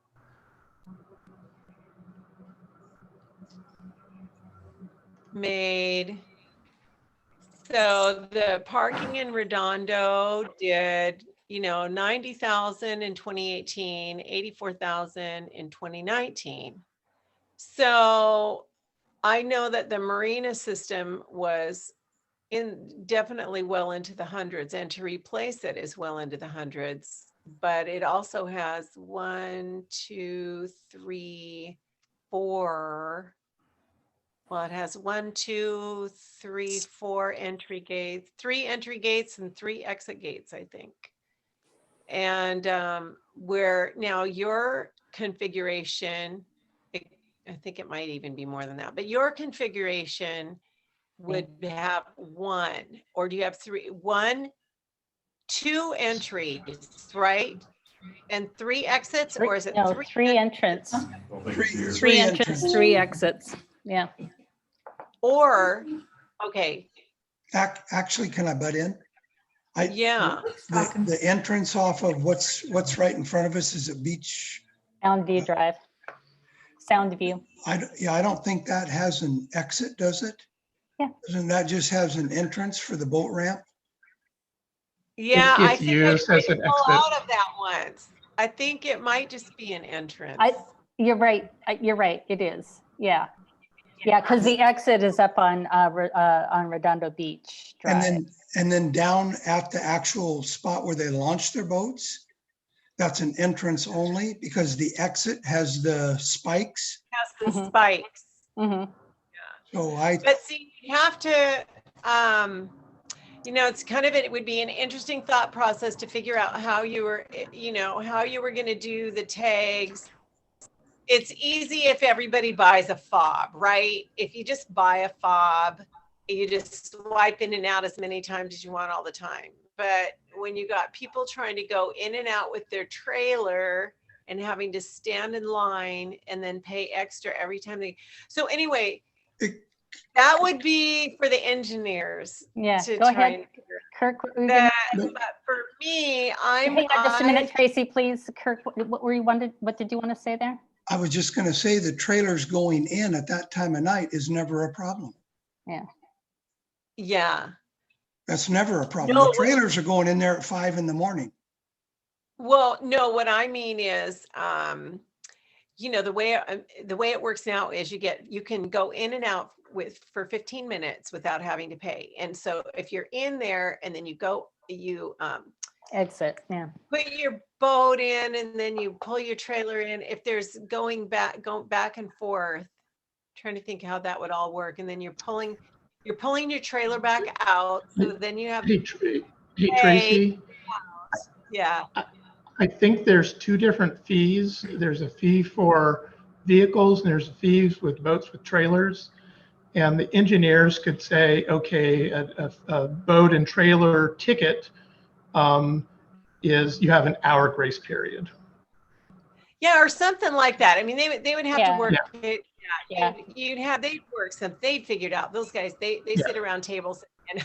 Speaker 2: So the parking in Redondo did, 90,000 in 2018, 84,000 in 2019. So I know that the marina system was definitely well into the hundreds, and to replace it is well into the hundreds. But it also has 1, 2, 3, 4. Well, it has 1, 2, 3, 4 entry gates, 3 entry gates and 3 exit gates, I think. And where now your configuration, I think it might even be more than that, but your configuration would have 1, or do you have 3? 1, 2 entries, right? And 3 exits, or is it
Speaker 1: No,
Speaker 2: 3?
Speaker 1: 3 entrance.
Speaker 5: Three
Speaker 1: entrance, 3 exits. Yeah.
Speaker 2: Or, okay,
Speaker 5: Actually, can I butt in?
Speaker 2: yeah,
Speaker 5: The entrance off of what's right in front of us is a beach.
Speaker 1: Sound View Drive. Sound View.
Speaker 5: I don't think that has an exit, does it?
Speaker 1: Yeah.
Speaker 5: Doesn't that just has an entrance for the boat ramp?
Speaker 2: yeah, I
Speaker 4: It's
Speaker 2: think I
Speaker 4: used
Speaker 2: tried
Speaker 4: as
Speaker 2: to
Speaker 4: an
Speaker 2: pull
Speaker 4: exit.
Speaker 2: out of that once. I think it might just be an entrance.
Speaker 1: You're right. You're right. It is. Yeah. Yeah, because the exit is up on Redondo Beach Drive.
Speaker 5: And then down at the actual spot where they launch their boats, that's an entrance only because the exit has the spikes.
Speaker 2: Has the
Speaker 1: Mhm.
Speaker 2: spikes.
Speaker 1: Mhm.
Speaker 5: So
Speaker 2: But see, you have to, it's kind of, it would be an interesting thought process to figure out how you were, how you were going to do the tags. It's easy if everybody buys a fob, right? If you just buy a fob, you just swipe in and out as many times as you want all the time. But when you got people trying to go in and out with their trailer and having to stand in line and then pay extra every time so anyway, that would be for the engineers.
Speaker 1: Yeah,
Speaker 2: to
Speaker 1: go
Speaker 2: try
Speaker 1: ahead,
Speaker 2: and figure
Speaker 1: Kirk.
Speaker 2: that. But for me,
Speaker 1: Hang on just a minute, Tracy, please. Kirk, what did you want to say there?
Speaker 5: I was just going to say the trailers going in at that time of night is never a problem.
Speaker 2: Yeah.
Speaker 5: That's never a problem.
Speaker 2: No,
Speaker 5: The trailers are going in there at 5 a.m.
Speaker 2: Well, no, what I mean is, the way it works now is you can go in and out for 15 minutes without having to pay. And so if you're in there and then you
Speaker 1: Exit, yeah.
Speaker 2: put your boat in and then you pull your trailer in, if there's going back and forth, trying to think how that would all work. And then you're pulling your trailer back out. So then you have
Speaker 4: Hey, Tracy,
Speaker 2: yeah.
Speaker 4: I think there's 2 different fees. There's a fee for vehicles and there's a fees with boats with trailers. And the engineers could say, okay, a boat and trailer ticket is you have an hour grace period.
Speaker 2: Yeah, or something like that. I mean, they would have to work it.
Speaker 1: Yeah.
Speaker 2: They'd work something. They figured out, those guys, they sit around tables and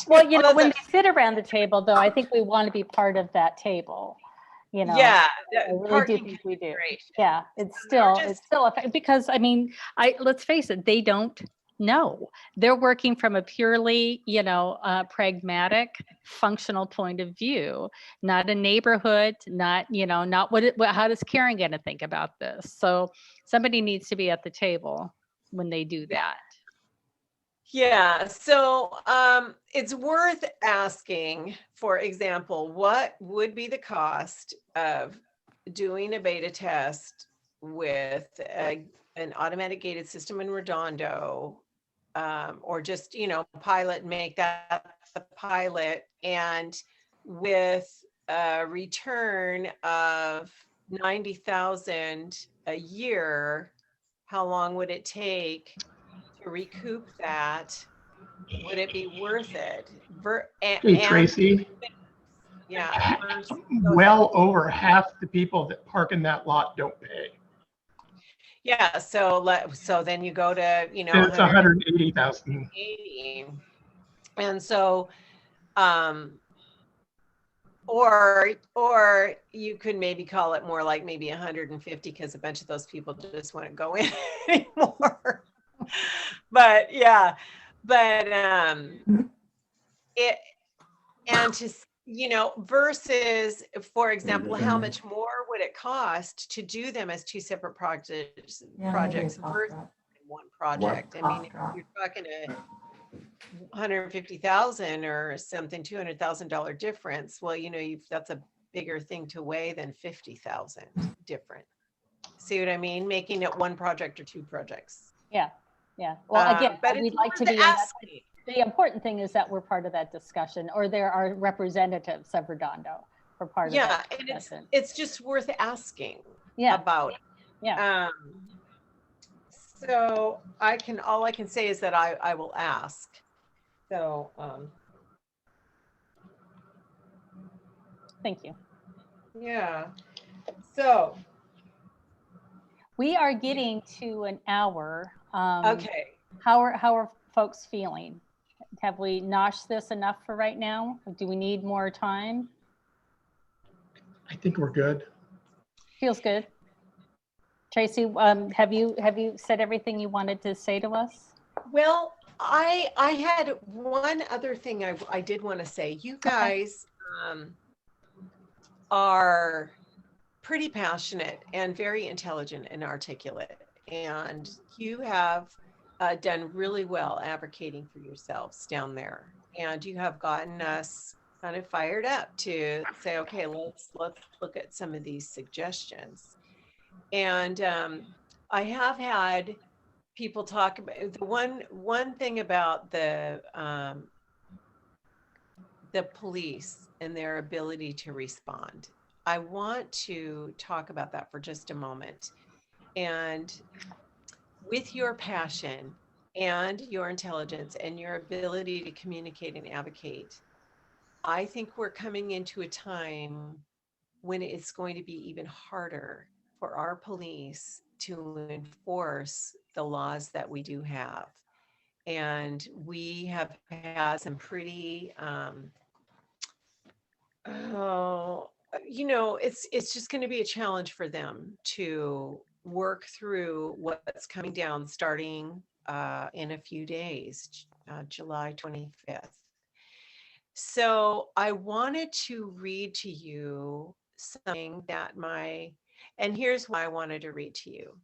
Speaker 1: Well, when they sit around the table, though, I think we want to be part of that table.
Speaker 2: Yeah,
Speaker 1: I really do think we do.
Speaker 2: great.
Speaker 1: Yeah, it's still because let's face it, they don't know. They're working from a purely, pragmatic, functional point of view, not a neighborhood, not how does Karen get to think about this? So somebody needs to be at the table when they do that.
Speaker 2: Yeah, so it's worth asking, for example, what would be the cost of doing a beta test with an automatic gated system in Redondo, or just, pilot, make that the pilot, and with a return of 90,000 a year, how long would it take to recoup that? Would it be worth it?
Speaker 4: Hey, Tracy,
Speaker 2: Yeah.
Speaker 4: well over half the people that park in that lot don't pay.
Speaker 2: Yeah, so then you go to,
Speaker 4: It's 180,000.
Speaker 2: And so, or you could maybe call it more like maybe 150 because a bunch of those people just wouldn't go in anymore. But yeah, it, and to, versus, for example, how much more would it cost to do them as 2 separate projects versus one project? I mean, if you're talking $150,000 or something, $200,000 difference. Well, that's a bigger thing to weigh than 50,000 different. See what I mean? Making it one project or two projects.
Speaker 1: Yeah. Well, again,
Speaker 2: but
Speaker 1: we'd like to be in that. The important thing is that we're part of that discussion, or there are representatives of Redondo for part of that discussion.
Speaker 2: And it's just worth asking about.
Speaker 1: Yeah.
Speaker 2: So all I can say is that I will ask. So,
Speaker 1: thank you.
Speaker 2: Yeah. So
Speaker 1: we are getting to an hour.
Speaker 2: Okay.
Speaker 1: How are folks feeling? Have we noshed this enough for right now? Do we need more time?
Speaker 4: I think we're good.
Speaker 1: Feels good. Tracy, have you said everything you wanted to say to us?
Speaker 2: Well, I had one other thing I did want to say. You guys are pretty passionate and very intelligent and articulate, and you have done really well advocating for yourselves down there, and you have gotten us kind of fired up to say, okay, let's look at some of these suggestions. And I have had people talk about the one thing about the police and their ability to respond. I want to talk about that for just a moment. And with your passion and your intelligence and your ability to communicate and advocate, I think we're coming into a time when it's going to be even harder for our police to enforce the laws that we do have. And we have had some pretty, it's just going to be a challenge for them to work through what's coming down starting in a few days, July 25th. So I wanted to read to you something that and here's why I wanted to read to you.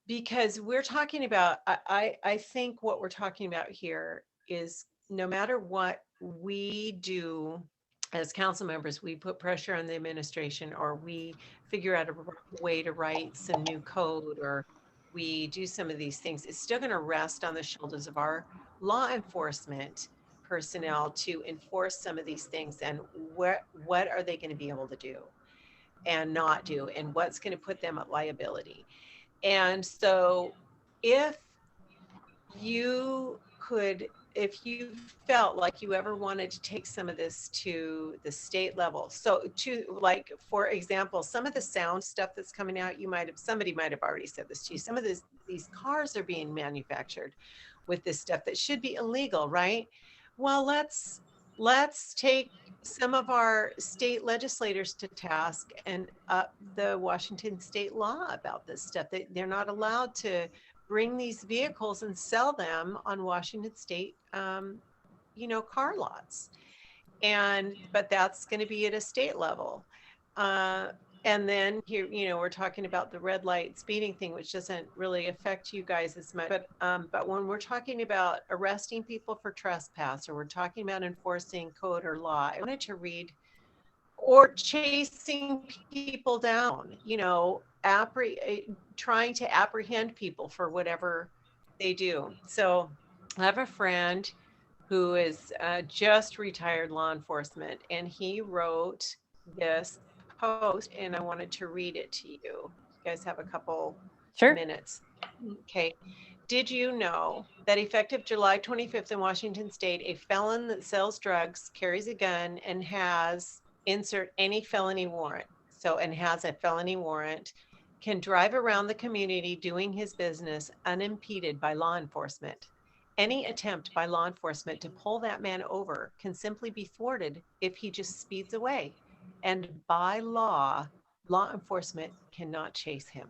Speaker 2: Because we're talking about, I think what we're talking about here is no matter what we do as council members, we put pressure on the administration, or we figure out a way to write some new code, or we do some of these things, it's still going to rest on the shoulders of our law enforcement personnel to enforce some of these things. And what are they going to be able to do and not do, and what's going to put them at liability. And so if you felt like you ever wanted to take some of this to the state level, so to, like, for example, some of the sound stuff that's coming out, somebody might have already said this to you, some of these cars are being manufactured with this stuff that should be illegal, right? Well, let's take some of our state legislators to task and up the Washington state law about this stuff. They're not allowed to bring these vehicles and sell them on Washington state, car lots. But that's going to be at a state level. And then here, we're talking about the red light speeding thing, which doesn't really affect you guys as much. But when we're talking about arresting people for trespass, or we're talking about enforcing code or law, I wanted to read, or chasing people down, trying to apprehend people for whatever they do. So I have a friend who is just retired law enforcement, and he wrote this post, and I wanted to read it to you. You guys have a couple minutes. Okay. Did you know that effective July 25th in Washington state, a felon that sells drugs, carries a gun, and has insert any felony warrant, and has a felony warrant, can drive around the community doing his business unimpeded by law enforcement? Any attempt by law enforcement to pull that man over can simply be thwarted if he just speeds away. And by law enforcement cannot chase him.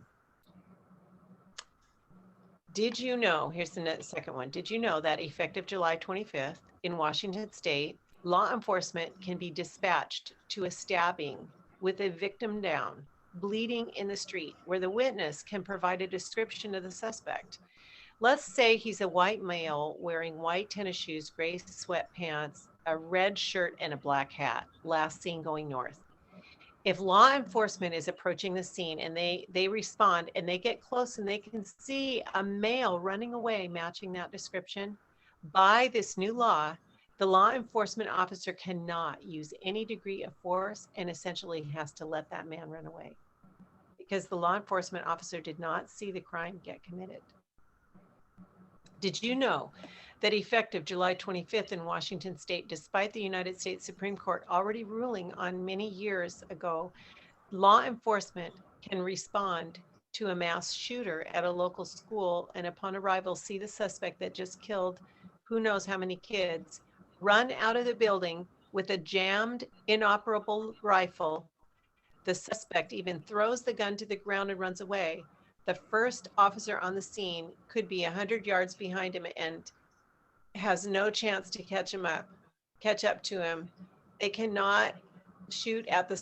Speaker 2: Did you know, here's the second one. Did you know that effective July 25th in Washington state, law enforcement can be dispatched to a stabbing with a victim down, bleeding in the street, where the witness can provide a description of the suspect? let's say he's a white male wearing white tennis shoes, gray sweatpants, a red shirt, and a black hat, last seen going north. If law enforcement is approaching the scene and they respond and they get close and they can see a male running away matching that description, by this new law, the law enforcement officer cannot use any degree of force and essentially has to let that man run away because the law enforcement officer did not see the crime get committed. Did you know that effective July 25th in Washington state, despite the United States Supreme Court already ruling on many years ago, law enforcement can respond to a mass shooter at a local school and upon arrival see the suspect that just killed who knows how many kids, run out of the building with a jammed, inoperable rifle. The suspect even throws the gun to the ground and runs away. The first officer on the scene could be 100 yards behind him and has no chance to catch up to him. They cannot shoot at the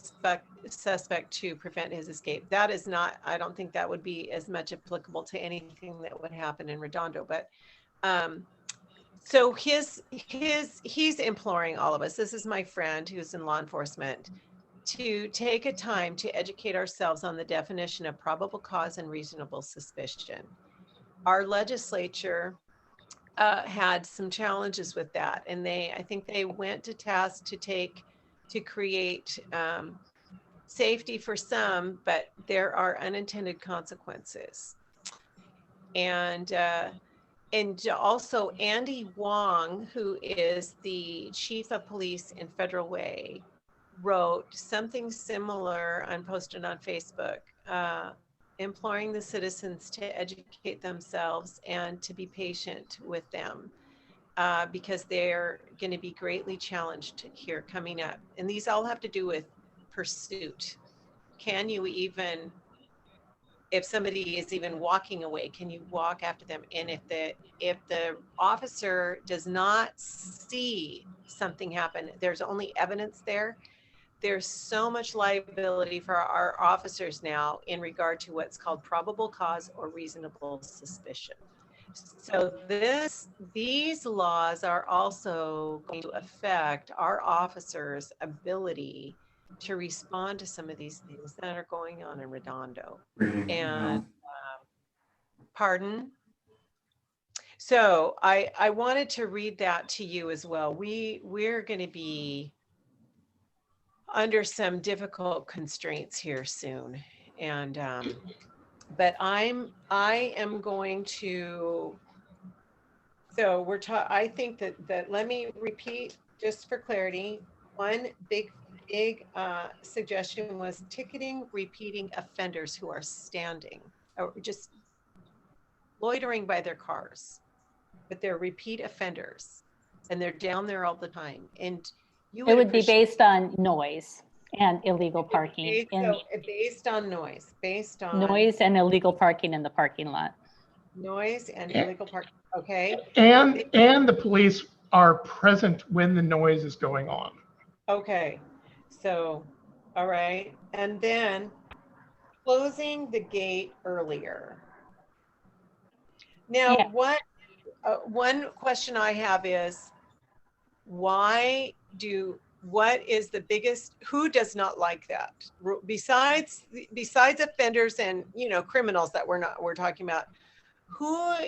Speaker 2: suspect to prevent his escape. That is not, I don't think that would be as much applicable to anything that would happen in Redondo, but so he's imploring all of us, this is my friend who's in law enforcement, to take a time to educate ourselves on the definition of probable cause and reasonable suspicion. Our legislature had some challenges with that, and I think they went to task to create safety for some, but there are unintended consequences. And also Andy Wong, who is the chief of police in Federal Way, wrote something similar and posted on Facebook, imploring the citizens to educate themselves and to be patient with them because they're going to be greatly challenged here coming up. And these all have to do with pursuit. Can you even, if somebody is even walking away, can you walk after them? And if the officer does not see something happen, there's only evidence there. There's so much liability for our officers now in regard to what's called probable cause or reasonable suspicion. So these laws are also going to affect our officers' ability to respond to some of these things that are going on in Redondo. And pardon? So I wanted to read that to you as well. We're going to be under some difficult constraints here soon, and but I am going to. So I think that let me repeat just for clarity. One big suggestion was ticketing repeating offenders who are standing or just loitering by their cars, but they're repeat offenders and they're down there all the time. And it would be
Speaker 1: based on noise and illegal parking.
Speaker 2: Based on noise
Speaker 1: and illegal parking in the parking lot.
Speaker 2: Noise and illegal parking. Okay.
Speaker 4: And the police are present when the noise is going on.
Speaker 2: Okay. So, all right. And then closing the gate earlier. Now, one question I have is, what is the biggest, who does not like that? Besides offenders and, criminals that we're talking about, our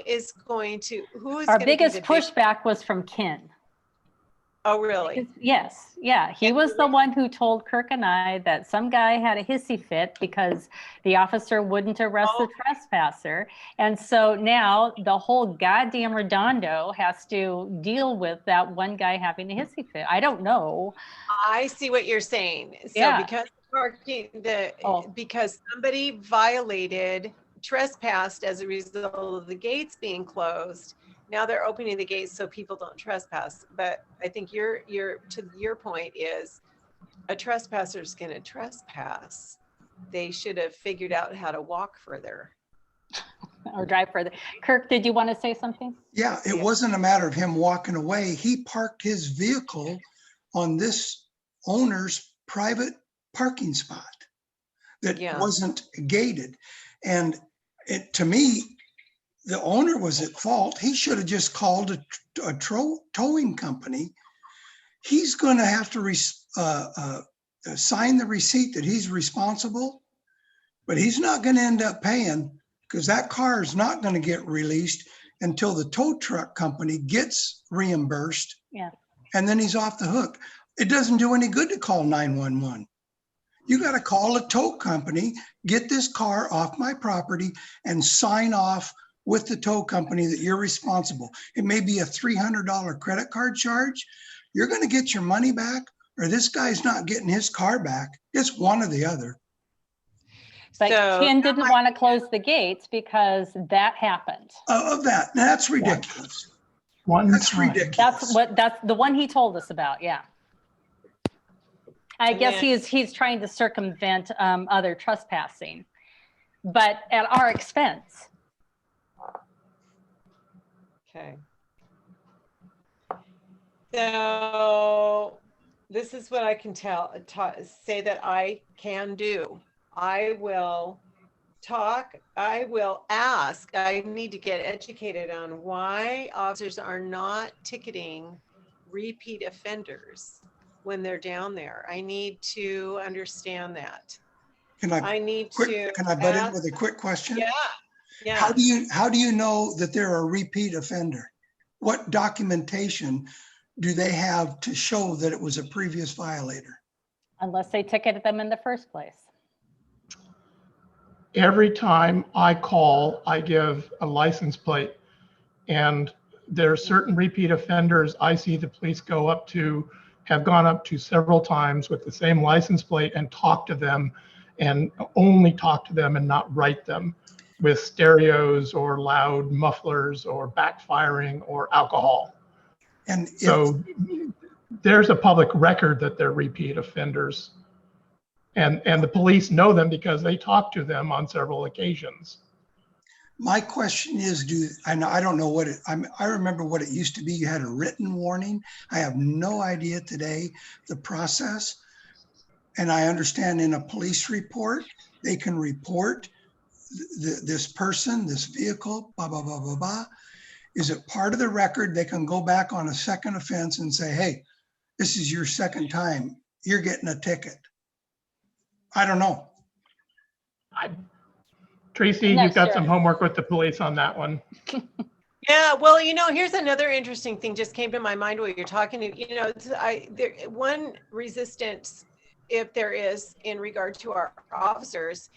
Speaker 1: biggest pushback was from Ken.
Speaker 2: Oh, really?
Speaker 1: Yes. Yeah. He was the one who told Kirk and I that some guy had a hissy fit because the officer wouldn't arrest the trespasser. And so now the whole goddamn Redondo has to deal with that one guy having a hissy fit. I don't know.
Speaker 2: I see what you're saying. So
Speaker 1: yeah.
Speaker 2: Because somebody trespassed as a result of the gates being closed, now they're opening the gates so people don't trespass. But I think to your point is, a trespasser is going to trespass. They should have figured out how to walk further
Speaker 1: or drive further. Kirk, did you want to say something?
Speaker 5: Yeah, it wasn't a matter of him walking away. He parked his vehicle on this owner's private parking spot that wasn't gated. And to me, the owner was at fault. He should have just called a towing company. He's going to have to sign the receipt that he's responsible, but he's not going to end up paying because that car is not going to get released until the tow truck company gets reimbursed.
Speaker 1: Yeah.
Speaker 5: And then he's off the hook. It doesn't do any good to call 911. You got to call a tow company, get this car off my property, and sign off with the tow company that you're responsible. It may be a $300 credit card charge. You're going to get your money back, or this guy's not getting his car back. It's one or the other.
Speaker 1: But
Speaker 2: So
Speaker 1: Ken didn't want to close the gates because that happened.
Speaker 5: Of that. That's ridiculous. That's ridiculous.
Speaker 1: That's the one he told us about. Yeah. I guess he's trying to circumvent other trespassing, but at our expense.
Speaker 2: Okay. So this is what I can say that I can do. I will talk, I will ask, I need to get educated on why officers are not ticketing repeat offenders when they're down there. I need to understand that.
Speaker 5: Can I butt in with a quick question?
Speaker 2: Yeah. Yeah.
Speaker 5: How do you know that they're a repeat offender? What documentation do they have to show that it was a previous violator?
Speaker 1: Unless they ticketed them in the first place.
Speaker 4: Every time I call, I give a license plate, and there are certain repeat offenders I see the police have gone up to several times with the same license plate and talk to them, and only talk to them and not write them with stereos or loud mufflers or backfiring or alcohol. And so there's a public record that they're repeat offenders. And the police know them because they talk to them on several occasions.
Speaker 5: My question is, I don't know what I remember what it used to be. You had a written warning. I have no idea today the process. And I understand in a police report, they can report this person, this vehicle, blah, blah, blah, blah, blah. Is it part of the record? They can go back on a second offense and say, hey, this is your second time. You're getting a ticket. I don't know.
Speaker 4: Tracy, you've got some homework with the police on that one.
Speaker 2: Yeah, well, here's another interesting thing just came to my mind while you're talking. One resistance, if there is, in regard to our officers,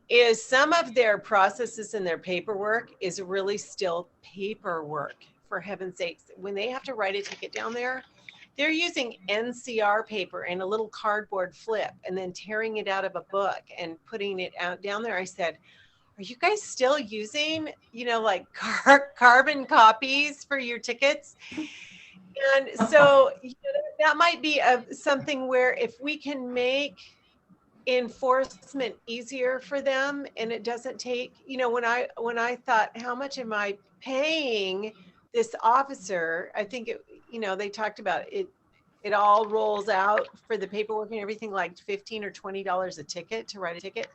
Speaker 2: is some of their processes and their paperwork is really still paperwork, for heaven's sakes. When they have to write a ticket down there, they're using NCR paper and a little cardboard flip and then tearing it out of a book and putting it out down there. I said, are you guys still using, like carbon copies for your tickets? And so that might be something where if we can make enforcement easier for them, and it doesn't take, when I thought, how much am I paying this officer? I think they talked about it all rolls out for the paperwork and everything like $15 or $20 a ticket to write a ticket.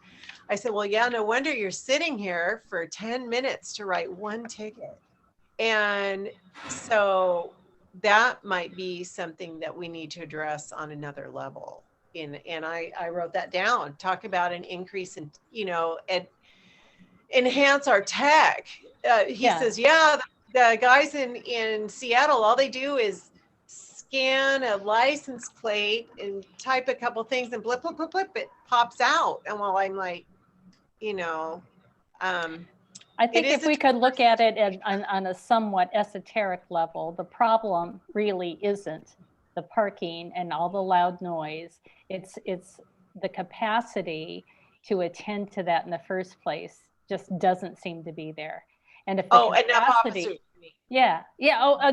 Speaker 2: I said, well, yeah, no wonder you're sitting here for 10 minutes to write one ticket. And so that might be something that we need to address on another level. And I wrote that down, talk about an increase in, enhance our tech. He says, yeah, the guys in Seattle, all they do is scan a license plate and type a couple things and blip, blip, blip, blip, it pops out. And while I'm like,
Speaker 1: I think if we could look at it on a somewhat esoteric level, the problem really isn't the parking and all the loud noise. It's the capacity to attend to that in the first place just doesn't seem to be there. And if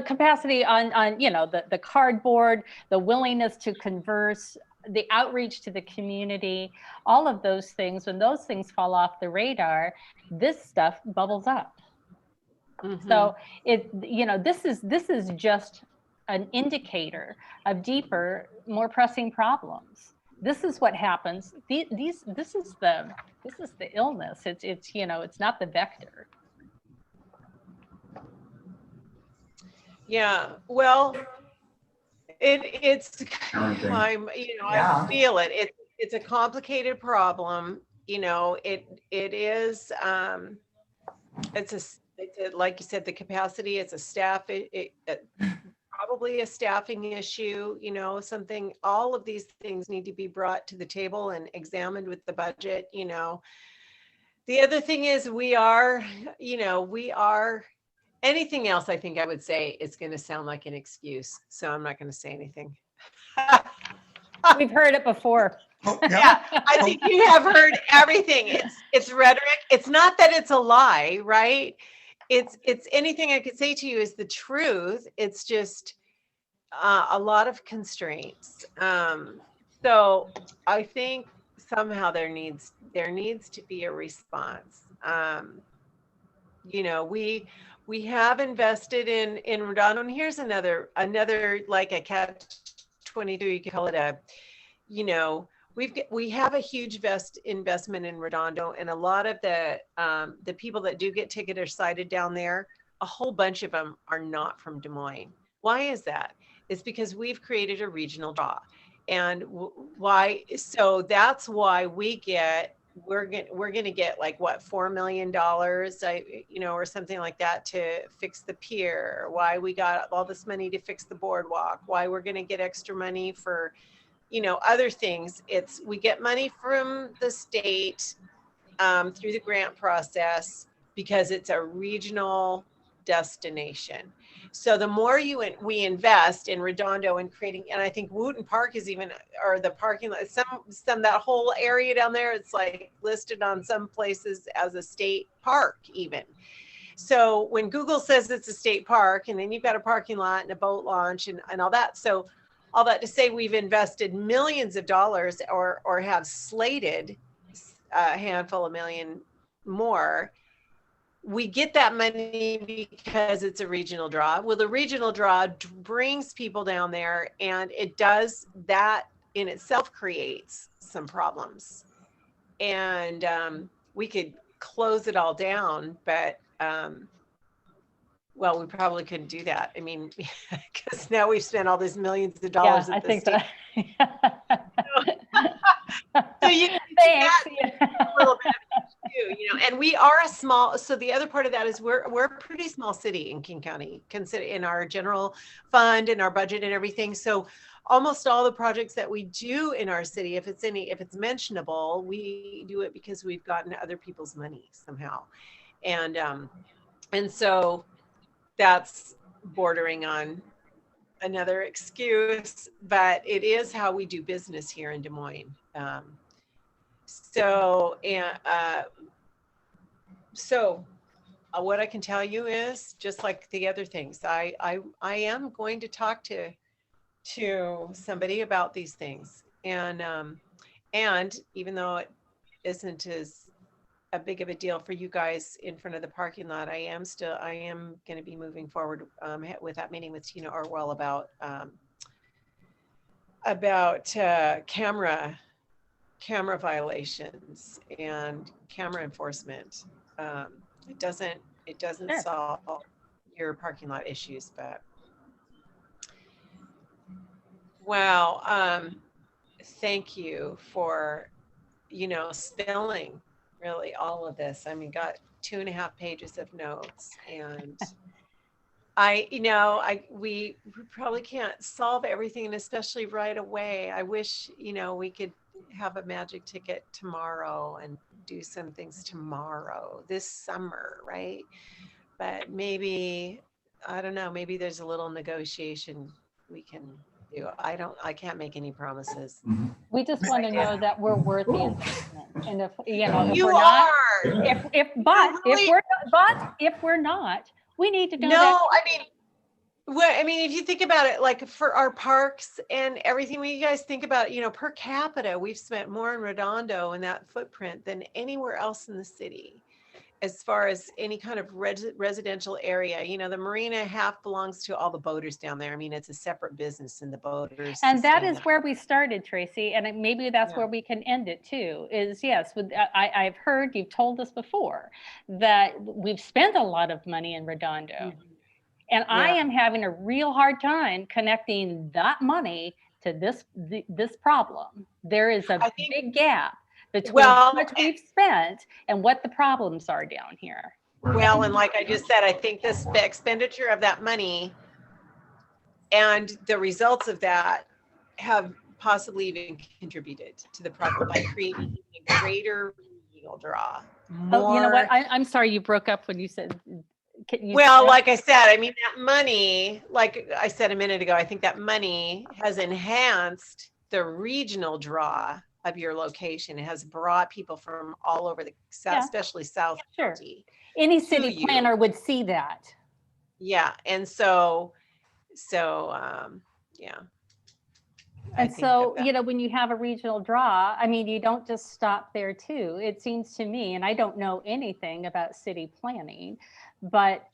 Speaker 1: capacity on the cardboard, the willingness to converse, the outreach to the community, all of those things, when those things fall off the radar, this stuff bubbles up. Mm-hmm. So this is just an indicator of deeper, more pressing problems. This is what happens. This is the illness. It's not the vector.
Speaker 2: Yeah, well, it's, I
Speaker 6: Yeah.
Speaker 2: feel it. It's a complicated problem. It is, like you said, the capacity, it's a staff, probably a staffing issue, something, all of these things need to be brought to the table and examined with the budget. The other thing is we are, anything else I think I would say is going to sound like an excuse. So I'm not going to say anything.
Speaker 1: We've heard it before.
Speaker 5: Oh,
Speaker 2: Yeah, I think you have heard everything. It's rhetoric. It's not that it's a lie, right? It's anything I could say to you is the truth. It's just a lot of constraints. So I think somehow there needs to be a response. We have invested in Redondo, and here's another like a catch-22. You could call it we have a huge investment in Redondo, and a lot of the people that do get ticketed or cited down there, a whole bunch of them are not from Des Moines. Why is that? It's because we've created a regional draw, and why? So that's why we're going to get like what, $4 million, or something like that to fix the pier. Why we got all this money to fix the boardwalk. Why we're going to get extra money for other things. We get money from the state through the grant process because it's a regional destination. So the more we invest in Redondo and creating, and I think Wooten Park is even, or the parking lot, some that whole area down there, it's like listed on some places as a state park even. So when Google says it's a state park, and then you've got a parking lot and a boat launch and all that. So all that to say, we've invested millions of dollars or have slated a handful of million more. We get that money because it's a regional draw. Well, the regional draw brings people down there, and it does that in itself creates some problems. And we could close it all down, but well, we probably couldn't do that. I mean, because now we've spent all these millions of dollars.
Speaker 1: Yeah, I think that.
Speaker 2: So you
Speaker 1: Thanks.
Speaker 2: a little bit of it too, and we are a small. So the other part of that is we're a pretty small city in King County, consider in our general fund and our budget and everything. So almost all the projects that we do in our city, if it's mentionable, we do it because we've gotten other people's money somehow, and so that's bordering on another excuse, but it is how we do business here in Des Moines. So what I can tell you is, just like the other things, I am going to talk to somebody about these things, and even though it isn't as a big of a deal for you guys in front of the parking lot, I am going to be moving forward with that meeting with Tina Orwell about camera violations and camera enforcement. It doesn't
Speaker 1: Sure.
Speaker 2: solve your parking lot issues, but wow. Thank you for spilling really all of this. I mean, got 2.5 pages of notes, and we probably can't solve everything, and especially right away. I wish, we could have a magic ticket tomorrow and do some things tomorrow, this summer, right? But maybe, I don't know, maybe there's a little negotiation we can do. I can't make any promises.
Speaker 1: We just want to know that we're worth the investment, and if if
Speaker 2: You
Speaker 1: we're not,
Speaker 2: are.
Speaker 1: if we're not, we need to know
Speaker 2: No,
Speaker 1: that.
Speaker 2: I mean, if you think about it, like for our parks and everything, when you guys think about, per capita, we've spent more in Redondo and that footprint than anywhere else in the city, as far as any kind of residential area. The marina half belongs to all the boaters down there. I mean, it's a separate business in the boaters.
Speaker 1: And that is where we started, Tracy, and maybe that's where we can end it too, is yes, I've heard, you've told us before, that we've spent a lot of money in Redondo. And I
Speaker 2: Yeah.
Speaker 1: am having a real hard time connecting that money to this problem. There is a
Speaker 2: I think-
Speaker 1: big gap between
Speaker 2: Well,
Speaker 1: how much we've spent and what the problems are down here.
Speaker 2: Well, and like I just said, I think the expenditure of that money and the results of that have possibly even contributed to the problem by creating a greater regional draw.
Speaker 1: Oh, you know what?
Speaker 2: More,
Speaker 1: I'm sorry you broke up when you said.
Speaker 2: well, like I said, I mean, that money, like I said a minute ago, I think that money has enhanced the regional draw of your location. It has brought people from all over the South,
Speaker 1: Yeah.
Speaker 2: especially South
Speaker 1: Sure.
Speaker 2: County.
Speaker 1: Any
Speaker 2: to
Speaker 1: city
Speaker 2: you.
Speaker 1: planner would see that.
Speaker 2: Yeah, and so yeah. I
Speaker 1: And
Speaker 2: think
Speaker 1: so,
Speaker 2: that-
Speaker 1: you know, when you have a regional draw, I mean, you don't just stop there too. It seems to me, and I don't know anything about city planning, but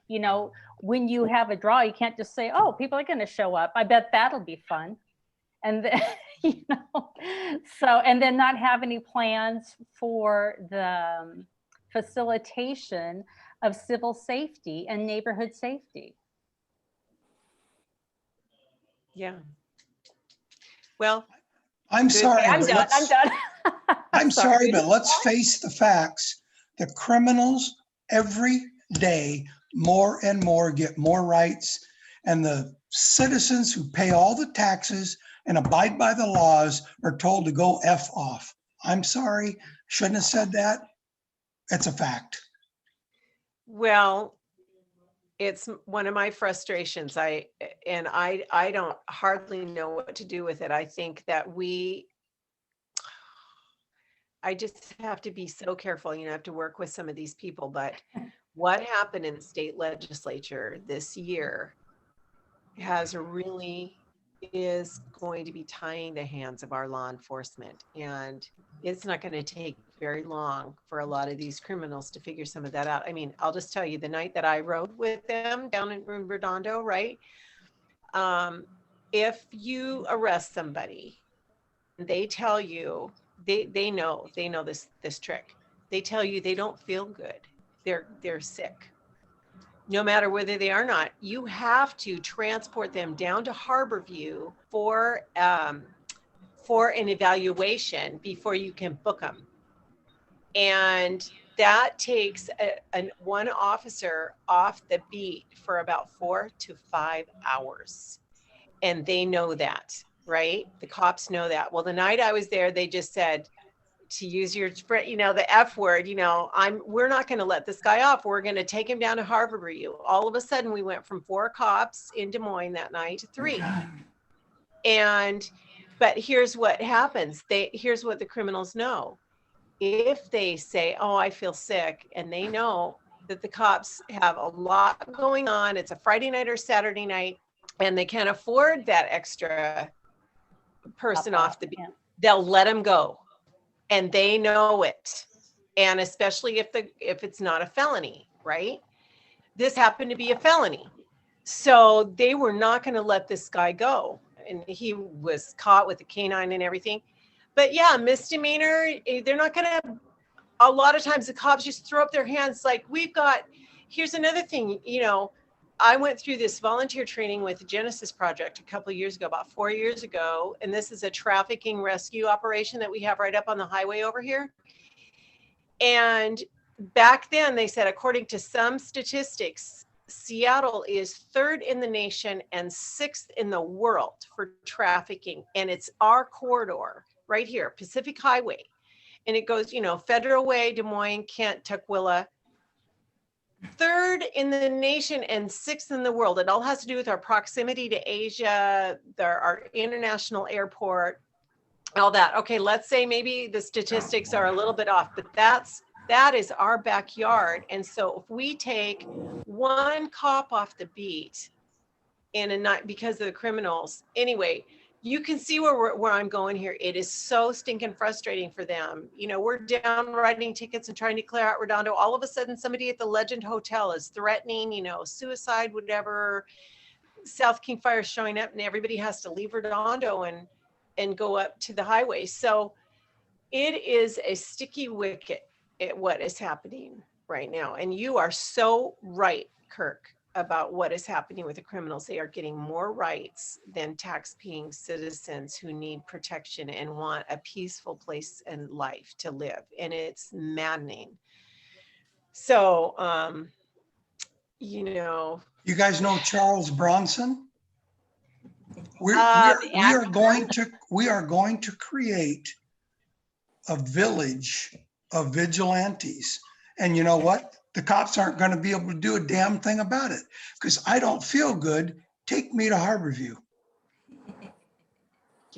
Speaker 1: you know, when you have a draw, you can't just say, oh, people are going to show up. I bet that'll be fun. And then, you know, so, and then not have any plans for the facilitation of civil safety and neighborhood safety.
Speaker 2: yeah. Well,
Speaker 5: I'm
Speaker 2: Good.
Speaker 5: sorry,
Speaker 1: I'm
Speaker 5: but
Speaker 1: done. I'm
Speaker 5: let's,
Speaker 1: done.
Speaker 5: I'm sorry, but let's face the facts. The criminals every day, more and more get more rights. And the citizens who pay all the taxes and abide by the laws are told to go F off. I'm sorry, shouldn't have said that. It's a fact.
Speaker 2: well, it's one of my frustrations. I don't hardly know what to do with it. I think that I just have to be so careful. You know, I have to work with some of these people, but what happened in the state legislature this year is going to be tying the hands of our law enforcement. And it's not going to take very long for a lot of these criminals to figure some of that out. I mean, I'll just tell you, the night that I rode with them down in Redondo, right? If you arrest somebody, they tell you, they know this trick. They tell you they don't feel good. They're sick. No matter whether they are not, you have to transport them down to Harborview for an evaluation before you can book them. And that takes one officer off the beat for about 4 to 5 hours. And they know that, right? The cops know that. Well, the night I was there, they just said, to use your, you know, the F word, you know, we're not going to let this guy off. We're going to take him down to Harborview. All of a sudden we went from 4 cops in Des Moines that night to 3. But here's what happens. Here's what the criminals know. If they say, oh, I feel sick, and they know that the cops have a lot going on, it's a Friday night or Saturday night, and they can't afford that extra person off the beat, they'll let them go. And they know it. And especially if it's not a felony, right? This happened to be a felony. So they were not going to let this guy go. And he was caught with a canine and everything. But yeah, misdemeanor, they're not going to, a lot of times the cops just throw up their hands like, here's another thing, you know, I went through this volunteer training with the Genesis Project a couple of years ago, about 4 years ago. And this is a trafficking rescue operation that we have right up on the highway over here. And back then they said, according to some statistics, Seattle is 3rd in the nation and 6th in the world for trafficking. And it's our corridor right here, Pacific Highway. And it goes, you know, Federal Way, Des Moines, Kent, Tukwila. 3rd in the nation and 6th in the world. It all has to do with our proximity to Asia, our international airport, all that. Okay, let's say maybe the statistics are a little bit off, but that is our backyard. And so if we take one cop off the beat in a night because of the criminals, anyway, you can see where I'm going here. It is so stinking frustrating for them. You know, we're down writing tickets and trying to clear out Redondo. All of a sudden, somebody at the Legend Hotel is threatening, you know, suicide, whatever. South King Fire is showing up and everybody has to leave Redondo and go up to the highway. So it is a sticky wicket at what is happening right now. And you are so right, Kirk. about what is happening with the criminals. They are getting more rights than tax-paying citizens who need protection and want a peaceful place in life to live. And it's maddening. So, you know,
Speaker 5: You guys know Charles Bronson? We
Speaker 2: the
Speaker 5: are going to create a village of vigilantes. And you know what? The cops aren't going to be able to do a damn thing about it because I don't feel good. Take me to Harborview.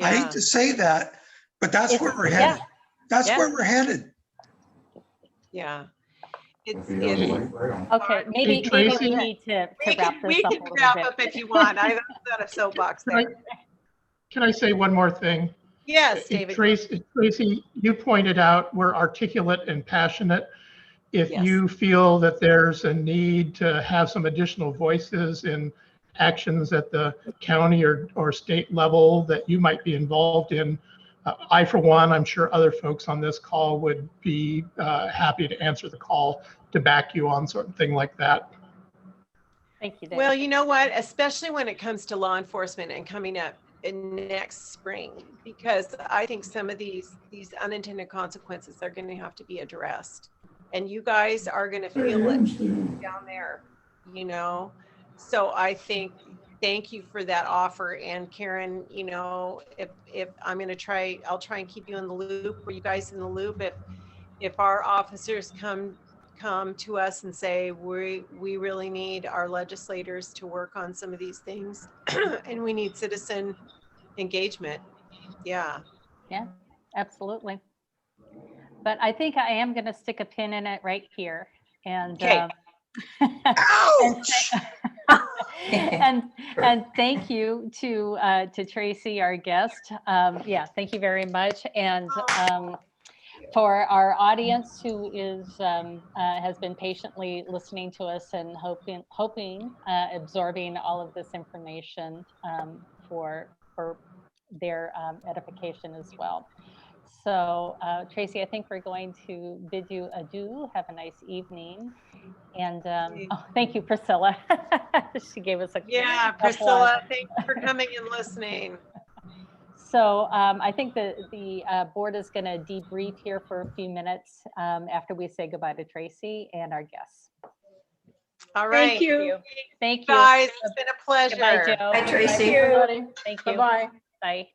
Speaker 5: I hate to say that, but that's where we're headed. That's where we're headed.
Speaker 2: Yeah. It's
Speaker 1: Okay, maybe
Speaker 4: Traci,
Speaker 1: we need to wrap this
Speaker 2: we
Speaker 1: up a
Speaker 2: can
Speaker 1: little
Speaker 2: wrap
Speaker 1: bit.
Speaker 2: up if you want. I've got a soapbox there.
Speaker 4: Can I say one more thing?
Speaker 2: Yes, David.
Speaker 4: Traci, you pointed out we're articulate and passionate. If
Speaker 2: Yes.
Speaker 4: you feel that there's a need to have some additional voices in actions at the county or state level that you might be involved in, I, for one, I'm sure other folks on this call would be happy to answer the call to back you on something like that.
Speaker 1: Thank you, Dave.
Speaker 2: Well, you know what? Especially when it comes to law enforcement and coming up in next spring, because I think some of these unintended consequences are going to have to be addressed. And you guys are going to feel it down there, you know? So I think, thank you for that offer. And Karen, you know, if I'm going to try, I'll try and keep you in the loop, or you guys in the loop. If our officers come to us and say, we really need our legislators to work on some of these things and we need citizen engagement. Yeah.
Speaker 1: Yeah, absolutely. But I think I am going to stick a pin in it right here. And
Speaker 2: Okay.
Speaker 5: Ouch!
Speaker 1: and thank you to Traci, our guest. Yeah, thank you very much. And for our audience who is has been patiently listening to us and hoping absorbing all of this information for their edification as well. So Traci, I think we're going to bid you adieu. Have a nice evening. And oh, thank you, Priscilla. She gave us a
Speaker 2: Priscilla, thank you for coming and listening.
Speaker 1: So I think the board is going to debrief here for a few minutes after we say goodbye to Traci and our guests.
Speaker 2: All right.
Speaker 3: Thank you.
Speaker 1: Thank you.
Speaker 2: Guys, it's been a pleasure.
Speaker 1: Goodbye, Joe.
Speaker 6: Bye, Traci.
Speaker 1: Bye, everybody. Thank you.
Speaker 3: Bye-bye.
Speaker 1: Bye.